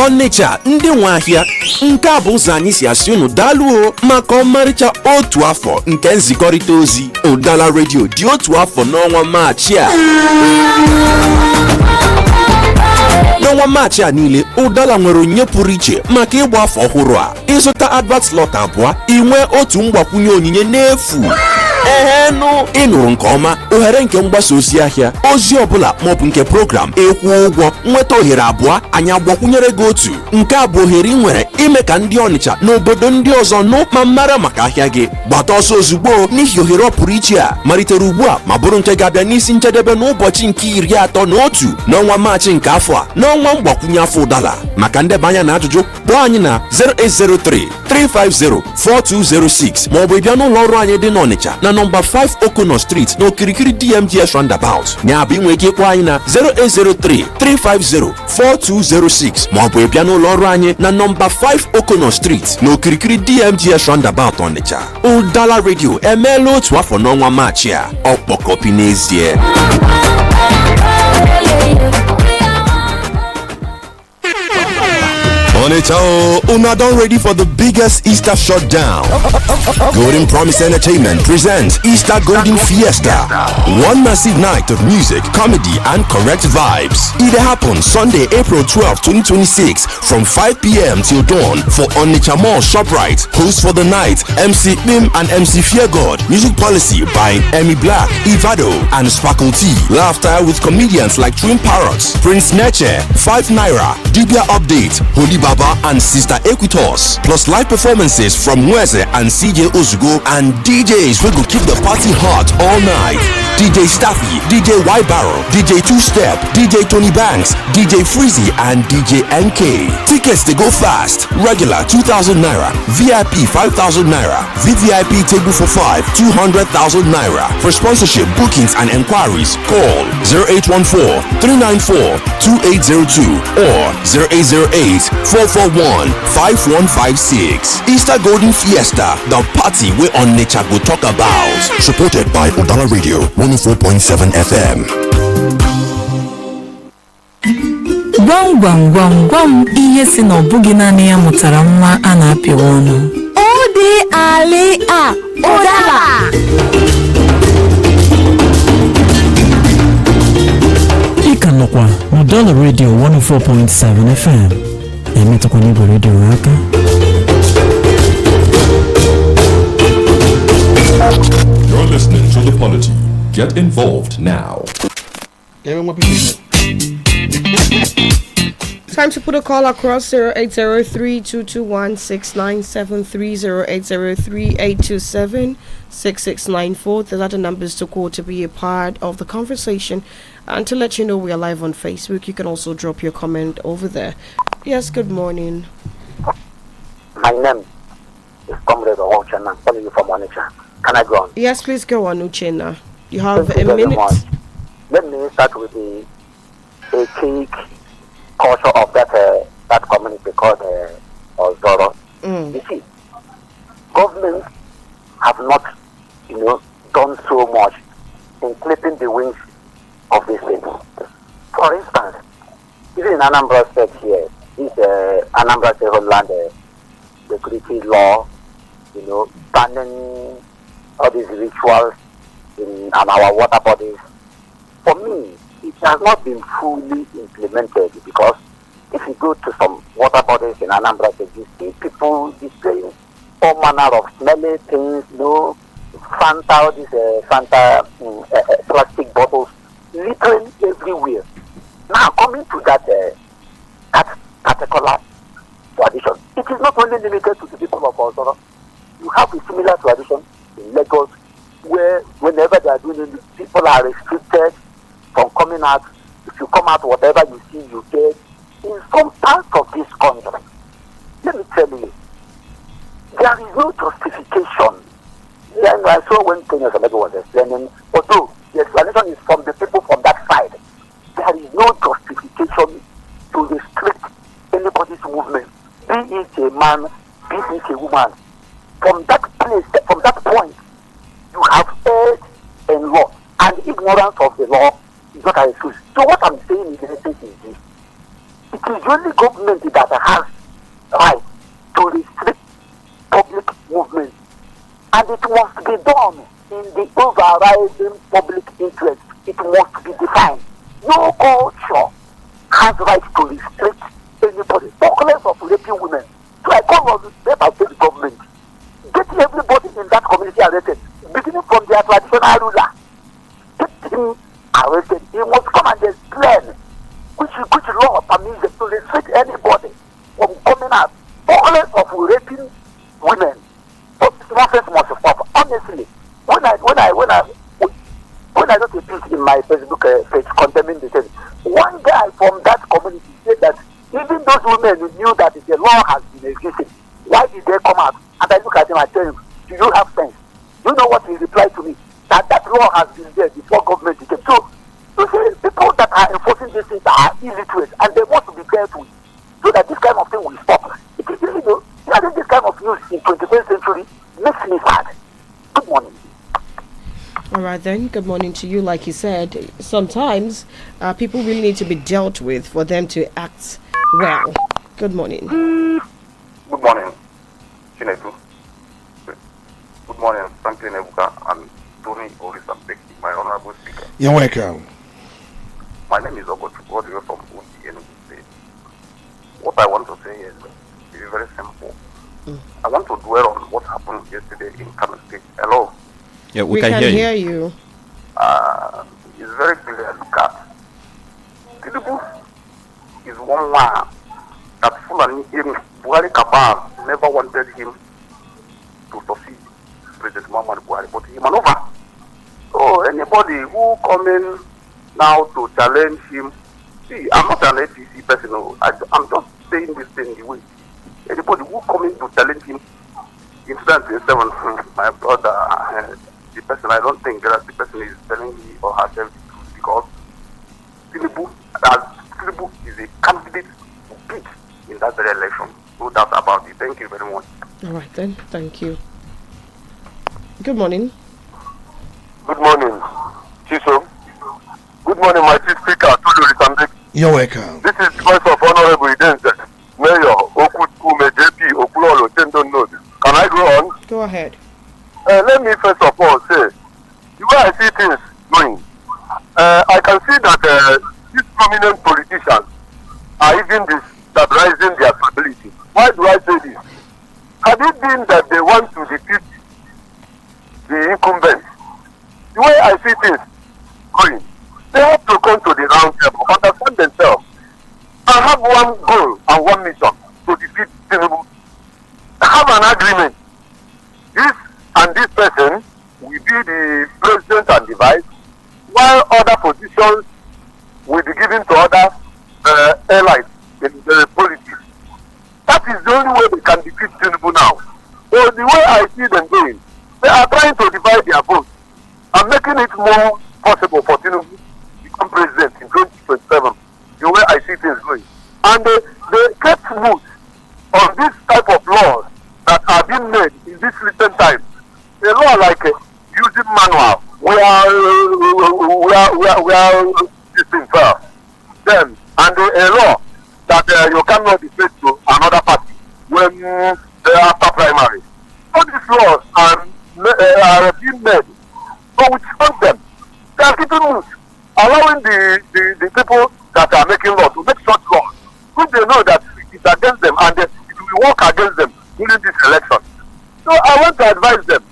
Onitsha ndị nwe ahịa, nke a bụ ụzọ anyị si asị unu daalụ maka ọmarịcha otu afọ nke nzikọrịta ozi Udala Radio dị otu afọ n'ọnwa Maachị a. N'ọnwa Maachị a niile, Udala nwere onyinye pụrụ iche maka ịgba afọ ọhụrụ a. Ịzụta advert slot abụọ, inwe otu mgbakwunye onyinye n'efu. Ịnụrụ nke ọma, ohere nke mgbasa ozi ahịa, ozi ọbụla maọbụ nke program ekwu ụgwọ, nweta ohere abụọ, anyị agbakwunyere gị otu. Nke a bụ ohere ị nwere ime ka ndị Ọnịcha n'obodo ndị ọzọ nụ ma mara maka ahịa gị. Gbata ọsọ ozugbo n'ihi ohere ọ pụrụ iche a malitere ugbu a ma bụrụ nke ga-abịa n'isi njedebe n'ụbọchị nke 31 n'ọnwa Maachị nke afọ a, n'ọnwa mgbakwunye afọ Udala. Maka ndebanya na ajụjụ, kpọọ anyị na 0803-350-4206 maọbụ ịbịa n'ụlọ ọrụ anyị dị n'Ọnịcha na nọmba 5 Okono Street n'okirikiri DMGS Roundabout. Ya bụ inwe ike ịkpọ anyị na 0803-350-4206 maọbụ ịbịa n'ụlọ ọrụ anyị na nọmba 5 Okono Street n'okirikiri DMGS Roundabout Ọnịcha. Udala Radio emeela otu afọ n'ọnwa Maachị a, ọkpọkọpi n'ezie. Onitsha, una don ready for the biggest Easter shutdown. Golden Promise Entertainment presents Easter Golden Fiesta. One massive night of music, comedy, and correct vibes. It happens Sunday, April 12, 2026 from 5 p.m. till dawn for Onitsha Mall ShopRite. Host for the night, MC Bim and MC Feargod. Music policy by Emmy Black, Ivado, and Sparkle T. Laughter with comedians like Twin Parrots, Prince Neche, 5 Naira, Dibia Update, Holy Baba, and Sister Equitos. Plus live performances from Mweze and CJ Ozugo, and DJs who will keep the party hot all night. DJ Staffy, DJ Y Barrow, DJ Two Step, DJ Tony Banks, DJ Freezy, and DJ NK. Tickets to go fast. Regular 2,000 Naira, VIP 5,000 Naira, VVIP table for 5, 200,000 Naira. For sponsorship, bookings, and enquiries, call 0814-394-2802 or 0808-441-5156. Easter Golden Fiesta, the party we on nature go talk about. Supported by Udala Radio 104.7 FM. Gwam gwam gwam gwam, ihe si na ọbụghị naanị ya mụtara nwa a na-apịwa ọnụ. Udala. Udala Radio 104.7 FM. Emetakonibo Radio Raka. You're listening to The Polity. Get involved now. Time to put a call across 0803-221-6973, 0803-827-6694. Those are the numbers to call to be a part of the conversation. And to let you know we are live on Facebook, you can also drop your comment over there. Yes, good morning. My name is Comrade Onitsha. I'm calling you from Onitsha. Can I go on? Yes, please go on, Uchenna. You have a minute. Let me start with the quick culture of that community called Ozoro. You see, governments have not, done so much in clipping the wings of these people. For instance, even in Anambra State here, this Anambra State Homeland Security law, banning all these rituals in our water bodies. For me, it has not been fully implemented, because if you go to some water bodies in Anambra State, you see people displaying all manner of smelly things, Fanta, Fanta plastic bottles, littering everywhere. Now, coming to that particular tradition, it is not only limited to the people of Ozoro. You have a similar tradition in Lagos, where whenever they are doing it, people are restricted from coming out. If you come out, whatever you see, you get. In some parts of this country, let me tell you, there is no justification. Yeah, I saw when Kenya was explaining, although the explanation is from the people from that side, there is no justification to restrict anybody's movement, be it a man, be it a woman. From that place, from that point, you have erred in law, and ignorance of the law is not an excuse. So what I'm saying in essence is this: it is only government that has right to restrict public movement, and it must be done in the overriding public interest. It must be defined. No culture has right to restrict anybody, talk of raping women. So I call on the state government, getting everybody in that community arrested, beginning from their traditional ruler. Get him arrested. He must come and explain which law permits them to restrict anybody from coming out, talk of raping women. But nonsense must stop. Honestly, when I got a piece in my Facebook page condemning the thing, one guy from that community said that even those women who knew that the law has been existing, why did they come out? And I look at him and tell him, do you have sense? You know what he replied to me? That law has been there before government came. So, you see, people that are enforcing these things are illiterate, and they want to be careful so that this kind of thing will stop. It is, having this kind of news in 21st century makes me sad. Good morning. All right then, good morning to you. Like you said, sometimes people really need to be dealt with for them to act well. Good morning. Good morning, Chinedu. Good morning, Franklin Ebuka and Tony Orisambeki, my honorable speaker. You're welcome. My name is Ogotu Godwin from Uti, Enugu State. What I want to say is very simple. I want to dwell on what happened yesterday in Kano State. Hello? Yeah, we can hear you. It's very clear. Look at Tinubu is one man that Fulani in Buhari Kabal never wanted him to succeed President Muhammad Buhari, but he maneuvered. So anybody who come in now to challenge him, see, I'm not an APC person. I'm just saying this thing the way. Anybody who come in to challenge him in 2007, my brother, the person, I don't think that the person is telling me or herself the truth, because Tinubu is a candidate to beat in that very election. No doubt about it. Thank you very much. All right then, thank you. Good morning. Good morning, Chiso. Good morning, my chief speaker, Tulu Risambek. You're welcome. This is the voice of Honorable Idenze, Mayor Okutume JP Okulolo Tendon Node. Can I go on? Go ahead. Let me first of all say, the way I see things going, I can see that these prominent politicians are even destabilizing their stability. Why do I say this? Had it been that they want to defeat the incumbents, the way I see things going, they have to come to the round table, understand themselves, and have one goal and one mission to defeat Tinubu. Have an agreement. This and this person will be the president and the vice, while other positions will be given to other allies in the politics. That is the only way they can defeat Tinubu now. So the way I see them doing, they are trying to divide their votes and making it more possible for Tinubu to become president in 2027. The way I see things going. And they kept moot on this type of laws that are being made in this recent time. A law like using manual, where this thing fell. Then, and a law that you cannot defect to another party when after primary. All these laws are being made, but we want them. They are keeping moot, allowing the people that are making laws to make such laws, which they know that it is against them and it will work against them during this election. So I want to advise them,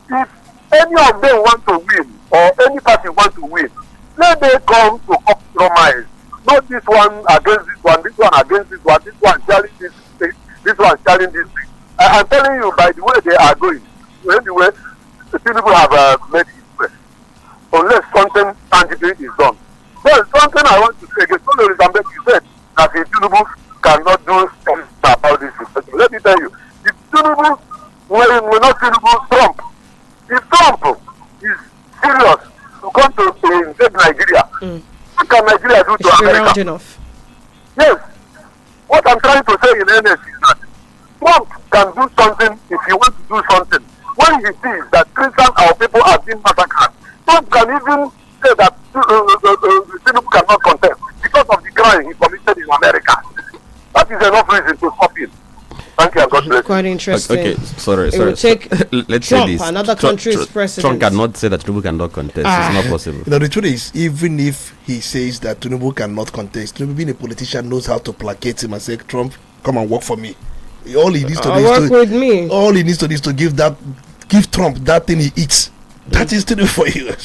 if any of them want to win or any party want to win, let them come to compromise. Not this one against this one against this one telling this one telling this thing. I'm telling you, by the way they are going, anyway, the people have made it way, unless something tangible is done. Well, something I want to say again, you said that if Tinubu cannot do anything about this situation. Let me tell you, if Tinubu will not Tinubu, Trump, if Trump is serious to come to invade Nigeria, what can Nigeria do to America? Enough. Yes. What I'm trying to say in earnest is that Trump can do something if he wants to do something. When he sees that Christian our people are being massacred, Trump can even say that Tinubu cannot contest because of the crime he committed in America. That is enough reason to stop him. Thank you and God bless. Quite interesting. Okay, sorry. It would take Let's Trump, say this. another country's president. Trump cannot say that Tinubu cannot contest. It's not possible. You know, the truth is, even if he says that Tinubu cannot contest, Tinubu being a politician knows how to placate him and say, Trump, come and work for me. All he needs to do work with me. All he needs to do is to give Trump that thing he eats. That is Tinubu for you.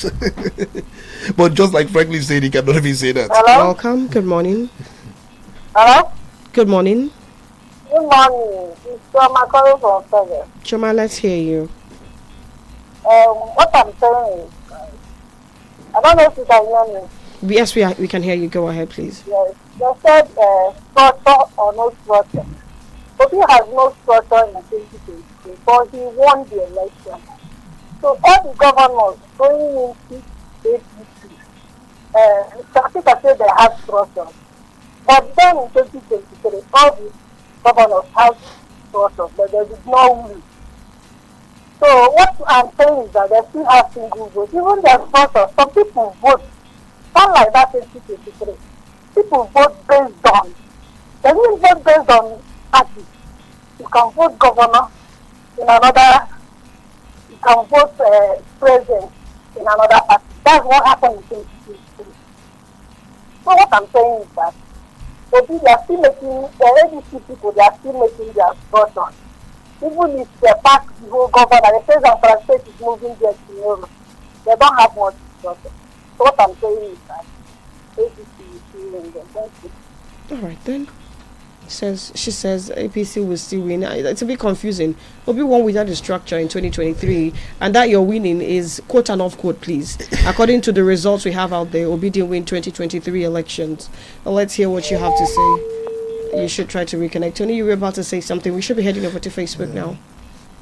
But just like Franklin said, he cannot even say that. Hello? Welcome. Good morning. Hello? Good morning. Good morning. It's Choma calling from Fede. Choma, let's hear you. What I'm saying is, I don't know if you can hear me. Yes, we can hear you. Go ahead, please. Yes. They said structure or no structure. But he has no structure in 2023, but he won the election. So all the governors going into APC, Mr. Speaker said they have structure. But then in 2023, all the governors have structure, but there is no will. So what I'm saying is that they still have single votes. Even their structure, some people vote, not like that in 2023. People vote based on, they didn't vote based on party. You can vote governor in another, you can vote president in another party. That's what happened in 2023. So what I'm saying is that maybe they are still making, the ADC people, they are still making their structure. Even if they pack the whole governor, the president of the state is moving there tomorrow, they don't have much structure. So what I'm saying is that ADC is still in them. Thank you. All right then. She says APC will still win. It's a bit confusing. Obi won without the structure in 2023, and that you're winning is quote and off quote, please. According to the results we have out there, Obi didn't win 2023 elections. Well, let's hear what you have to say. You should try to reconnect. Tony, you were about to say something. We should be heading over to Facebook now.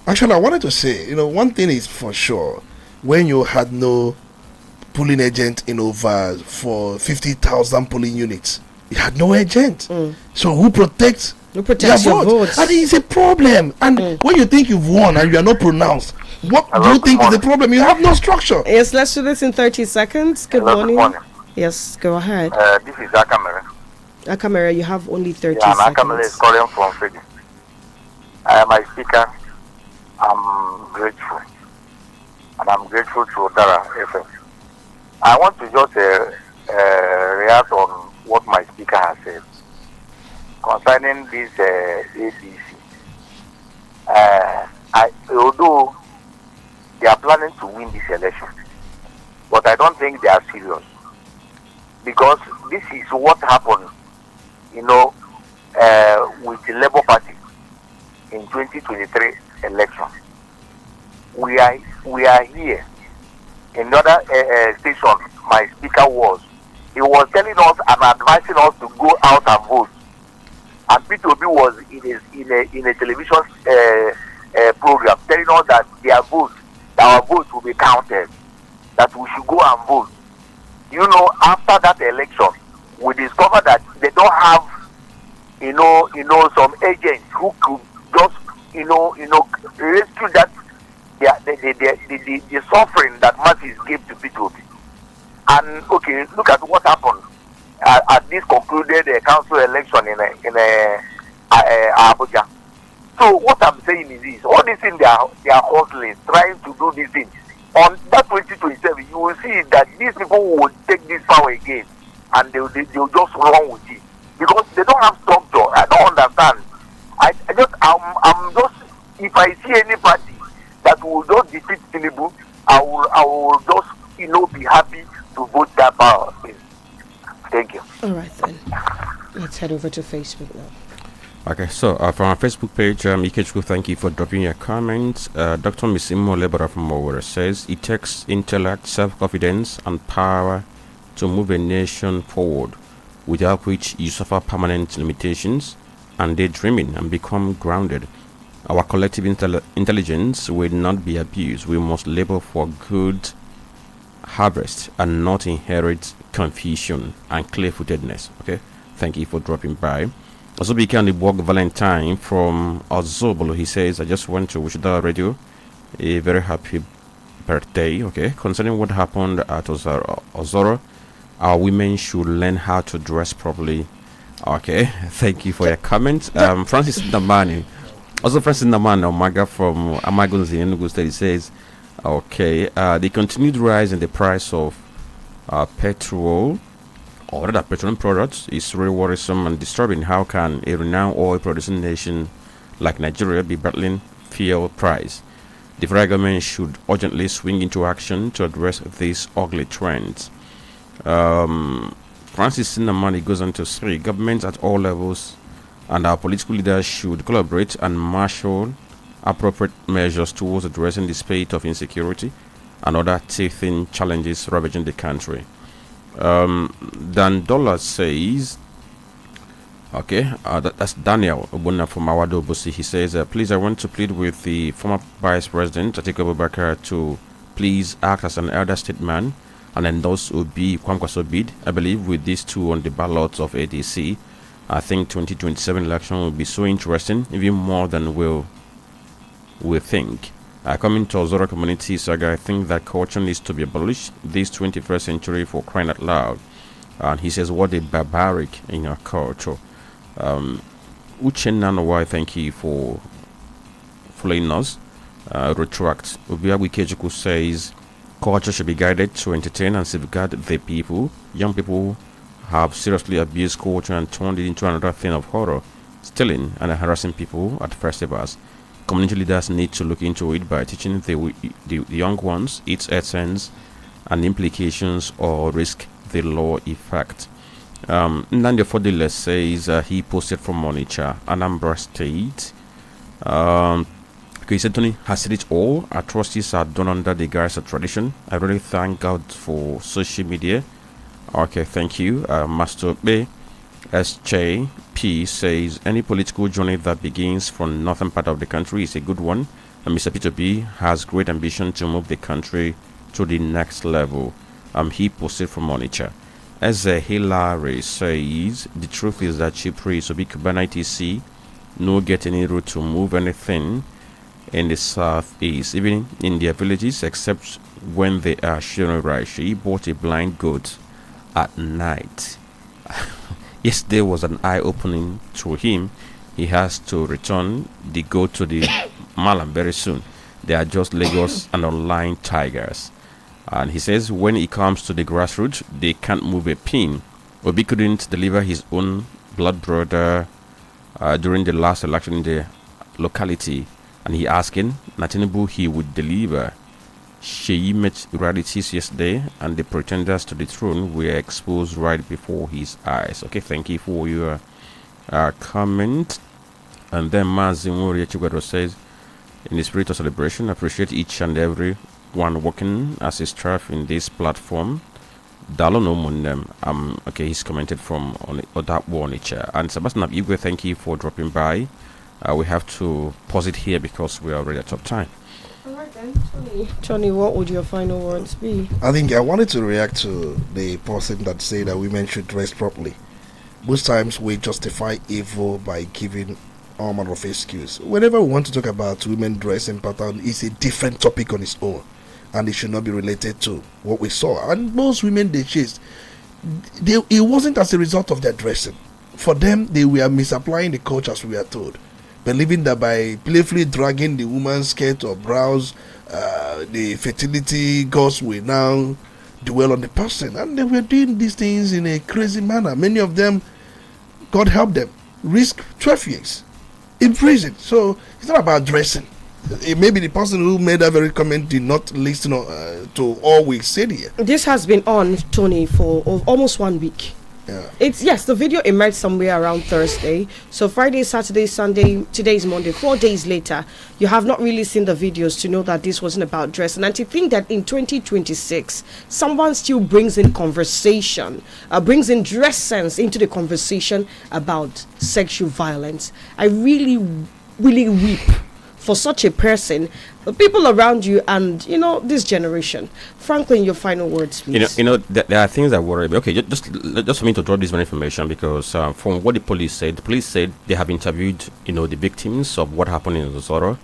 Actually, I wanted to say, one thing is for sure, when you had no polling agent in over for 50,000 polling units, you had no agent. So who protects your votes? And it's a problem. And when you think you've won and you are not pronounced, what do you think is the problem? You have no structure. Yes, let's do this in 30 seconds. Good morning. Yes, go ahead. This is Akamere. Akamere, you have only 30 seconds. Akamere is calling from Fiji. My speaker, I'm grateful. And I'm grateful to Udala FM. I want to just react on what my speaker has said concerning this ADC. Although they are planning to win this election, but I don't think they are serious, because this is what happened, with the Labour Party in 2023 election. We are here. In other station, my speaker he was telling us and advising us to go out and vote, and P2B was in a television program telling us that our votes will be counted, that we should go and vote. After that election, we discovered that they don't have, some agents who could just, rescue that the suffering that masses gave to P2B. And okay, look at what happened at this concluded council election in Abuja. So what I'm saying is this: all these things they are hustling, trying to do these things. On that 2027, you will see that these people will take this power again, and they'll just run with it, because they don't have structure. I don't understand. I'm just, if I see any party that will just defeat Tinubu, I will just be happy to vote that power. Thank you. All right then. Let's head over to Facebook now. Okay, so from our Facebook page, Ikechukwu, thank you for dropping your comments. Dr. Misimo Lebara from Mowara says it takes intellect, self-confidence, and power to move a nation forward, without which you suffer permanent limitations and daydreaming and become grounded. Our collective intelligence will not be abused. We must labor for good harvest and not inherit confusion and clear-footedness. Okay, thank you for dropping by. Also, began the work Valentine from Ozobolo. He says, I just want to wish the radio a very happy birthday. Okay, concerning what happened at Ozoro, our women should learn how to dress properly. Okay, thank you for your comments. Francis Namani, also Francis Namani Omaga from Amagunzi Enugu State, he says, okay, the continued rise in the price of petrol or other petroleum products is really worrisome and disturbing. How can a renowned oil producing nation like Nigeria be battling fuel price? The federal government should urgently swing into action to address these ugly trends. Francis Sinamani goes on to say, governments at all levels and our political leaders should collaborate and marshal appropriate measures towards addressing the spate of insecurity and other teething challenges ravaging the country. Dan Dollar says, okay, that's Daniel Obuna from Awado Busi. He says, please, I want to plead with the former Vice President Atiku Abubakar to please act as an elder statesman and endorse Obi Kwankwaso bid. I believe with these two on the ballot of ADC, I think 2027 election will be so interesting, even more than we think. Coming to Ozora community saga, I think that culture needs to be abolished this 21st century, for crying out loud. And he says, what a barbaric in our culture. Uche Nanowai, thank you for following us. Retract. Ubiabu Kejuku says, culture should be guided to entertain and safeguard the people. Young people have seriously abused culture and turned it into another thing of horror, stealing and harassing people at festivals. Community leaders need to look into it by teaching the young ones its essence and implications, or risk the law effect. Nandi Fodile says he posted from Onitsha, Anambra State. He said, Tony has said it all. Atrocities are done under the guise of tradition. I really thank God for social media. Okay, thank you. Master B. SJP says any political journey that begins from northern part of the country is a good one, and Mr. P2B has great ambition to move the country to the next level. He posted from Onitsha. As Hilary says, the truth is that Chipre, Sobi, Kubana, etc. no get any route to move anything in the southeast, even in their villages, except when they are sharing rice. She bought a blind goat at night. Yesterday was an eye-opening to him. He has to return the goat to the Malam very soon. They are just Lagos and online tigers. And he says when it comes to the grassroots, they can't move a pin. Obi couldn't deliver his own blood brother during the last election in the locality, and he asking Natinibu he would deliver. Sheyi met realities yesterday, and the pretenders to the throne were exposed right before his eyes. Okay, thank you for your comment. And then Mazimuri Chugado says, in the spirit of celebration, appreciate each and every one working as a staff in this platform. Dalono Mundem. Okay, he's commented from Udala Onitsha. And Sebastian Igwe, thank you for dropping by. We have to pause it here because we are already at top time. Alright then, Tony, what would your final words be? I think I wanted to react to the person that said that women should dress properly. Most times we justify evil by giving all manner of excuse. Whenever we want to talk about women dressing pattern, it's a different topic on its own, and it should not be related to what we saw. And most women they chased, it wasn't as a result of their dressing. For them, they were misapplying the culture as we are told, believing that by playfully dragging the woman's skirt or blouse, the fertility gods will now dwell on the person. And they were doing these things in a crazy manner. Many of them, God help them, risk 12 years in prison. So it's not about dressing. Maybe the person who made that very comment did not listen to all we said here. This has been on, Tony, for almost 1 week. Yeah. The video emerged somewhere around Thursday. So Friday, Saturday, Sunday, today is Monday. 4 days later, you have not really seen the videos to know that this wasn't about dress. And to think that in 2026, someone still brings in conversation, brings in dress sense into the conversation about sexual violence. I really, really weep for such a person, the people around you, and this generation. Franklin, your final words, please. There are things that worry me. Okay, just for me to draw this very information, because from what the police said they have interviewed the victims of what happened in Zoro,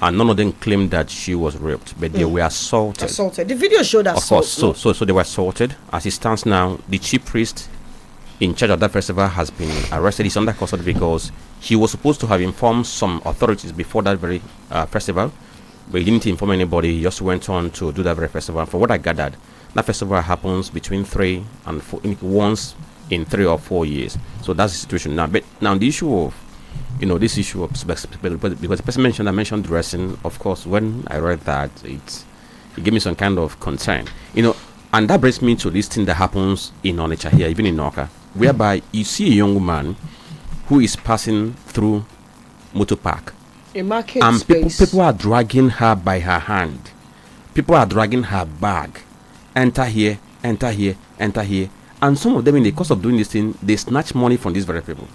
and none of them claimed that she was raped, but they were assaulted. The video showed assault. Of course, so they were assaulted. As it stands now, the chief priest in charge of that festival has been arrested. He's under custody because he was supposed to have informed some authorities before that very festival, but he didn't inform anybody. He just went on to do that very festival. And from what I gathered, that festival happens between 3 and 4, once in 3 or 4 years. So that's the situation now. But now the issue of, this issue of because the person mentioned dressing. Of course, when I read that, it gave me some kind of concern. And that brings me to this thing that happens in Onitsha here, even in Noka, whereby you see a young man who is passing through motor park, a market and space. People are dragging her by her hand. People are dragging her bag. Enter here, enter here, enter here. And some of them, in the course of doing this thing, they snatch money from these very people.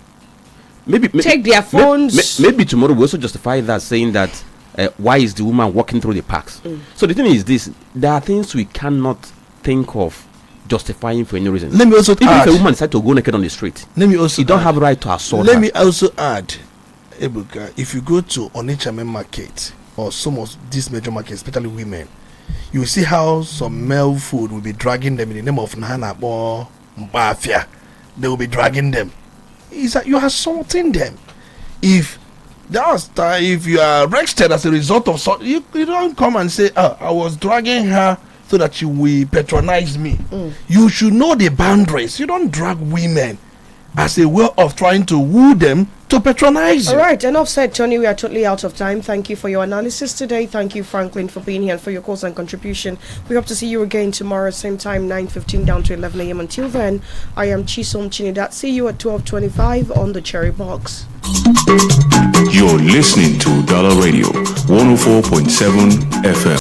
Maybe take their phones. Maybe tomorrow we also justify that, saying that why is the woman walking through the parks? So the thing is this: there are things we cannot think of justifying for any reason. Let me also add, if a woman decides to go naked on the street, you don't have a right to assault her. Let me also add, Ebuka, if you go to Onitsha main market or some of these major markets, especially women, you will see how some male food will be dragging them in the name of Nana or Mbafia. They will be dragging them. Is that you are assaulting them? If you are arrested as a result of so, you don't come and say, I was dragging her so that you will patronize me. You should know the boundaries. You don't drag women as a way of trying to woo them to patronize you. All right, enough said, Tony. We are totally out of time. Thank you for your analysis today. Thank you, Franklin, for being here and for your calls and contribution. We hope to see you again tomorrow, same time, 9:15 down to 11 a.m. Until then, I am Chisom Chinidat. See you at 12:25 on the Cherry Box. You're listening to Udala Radio 104.7 FM.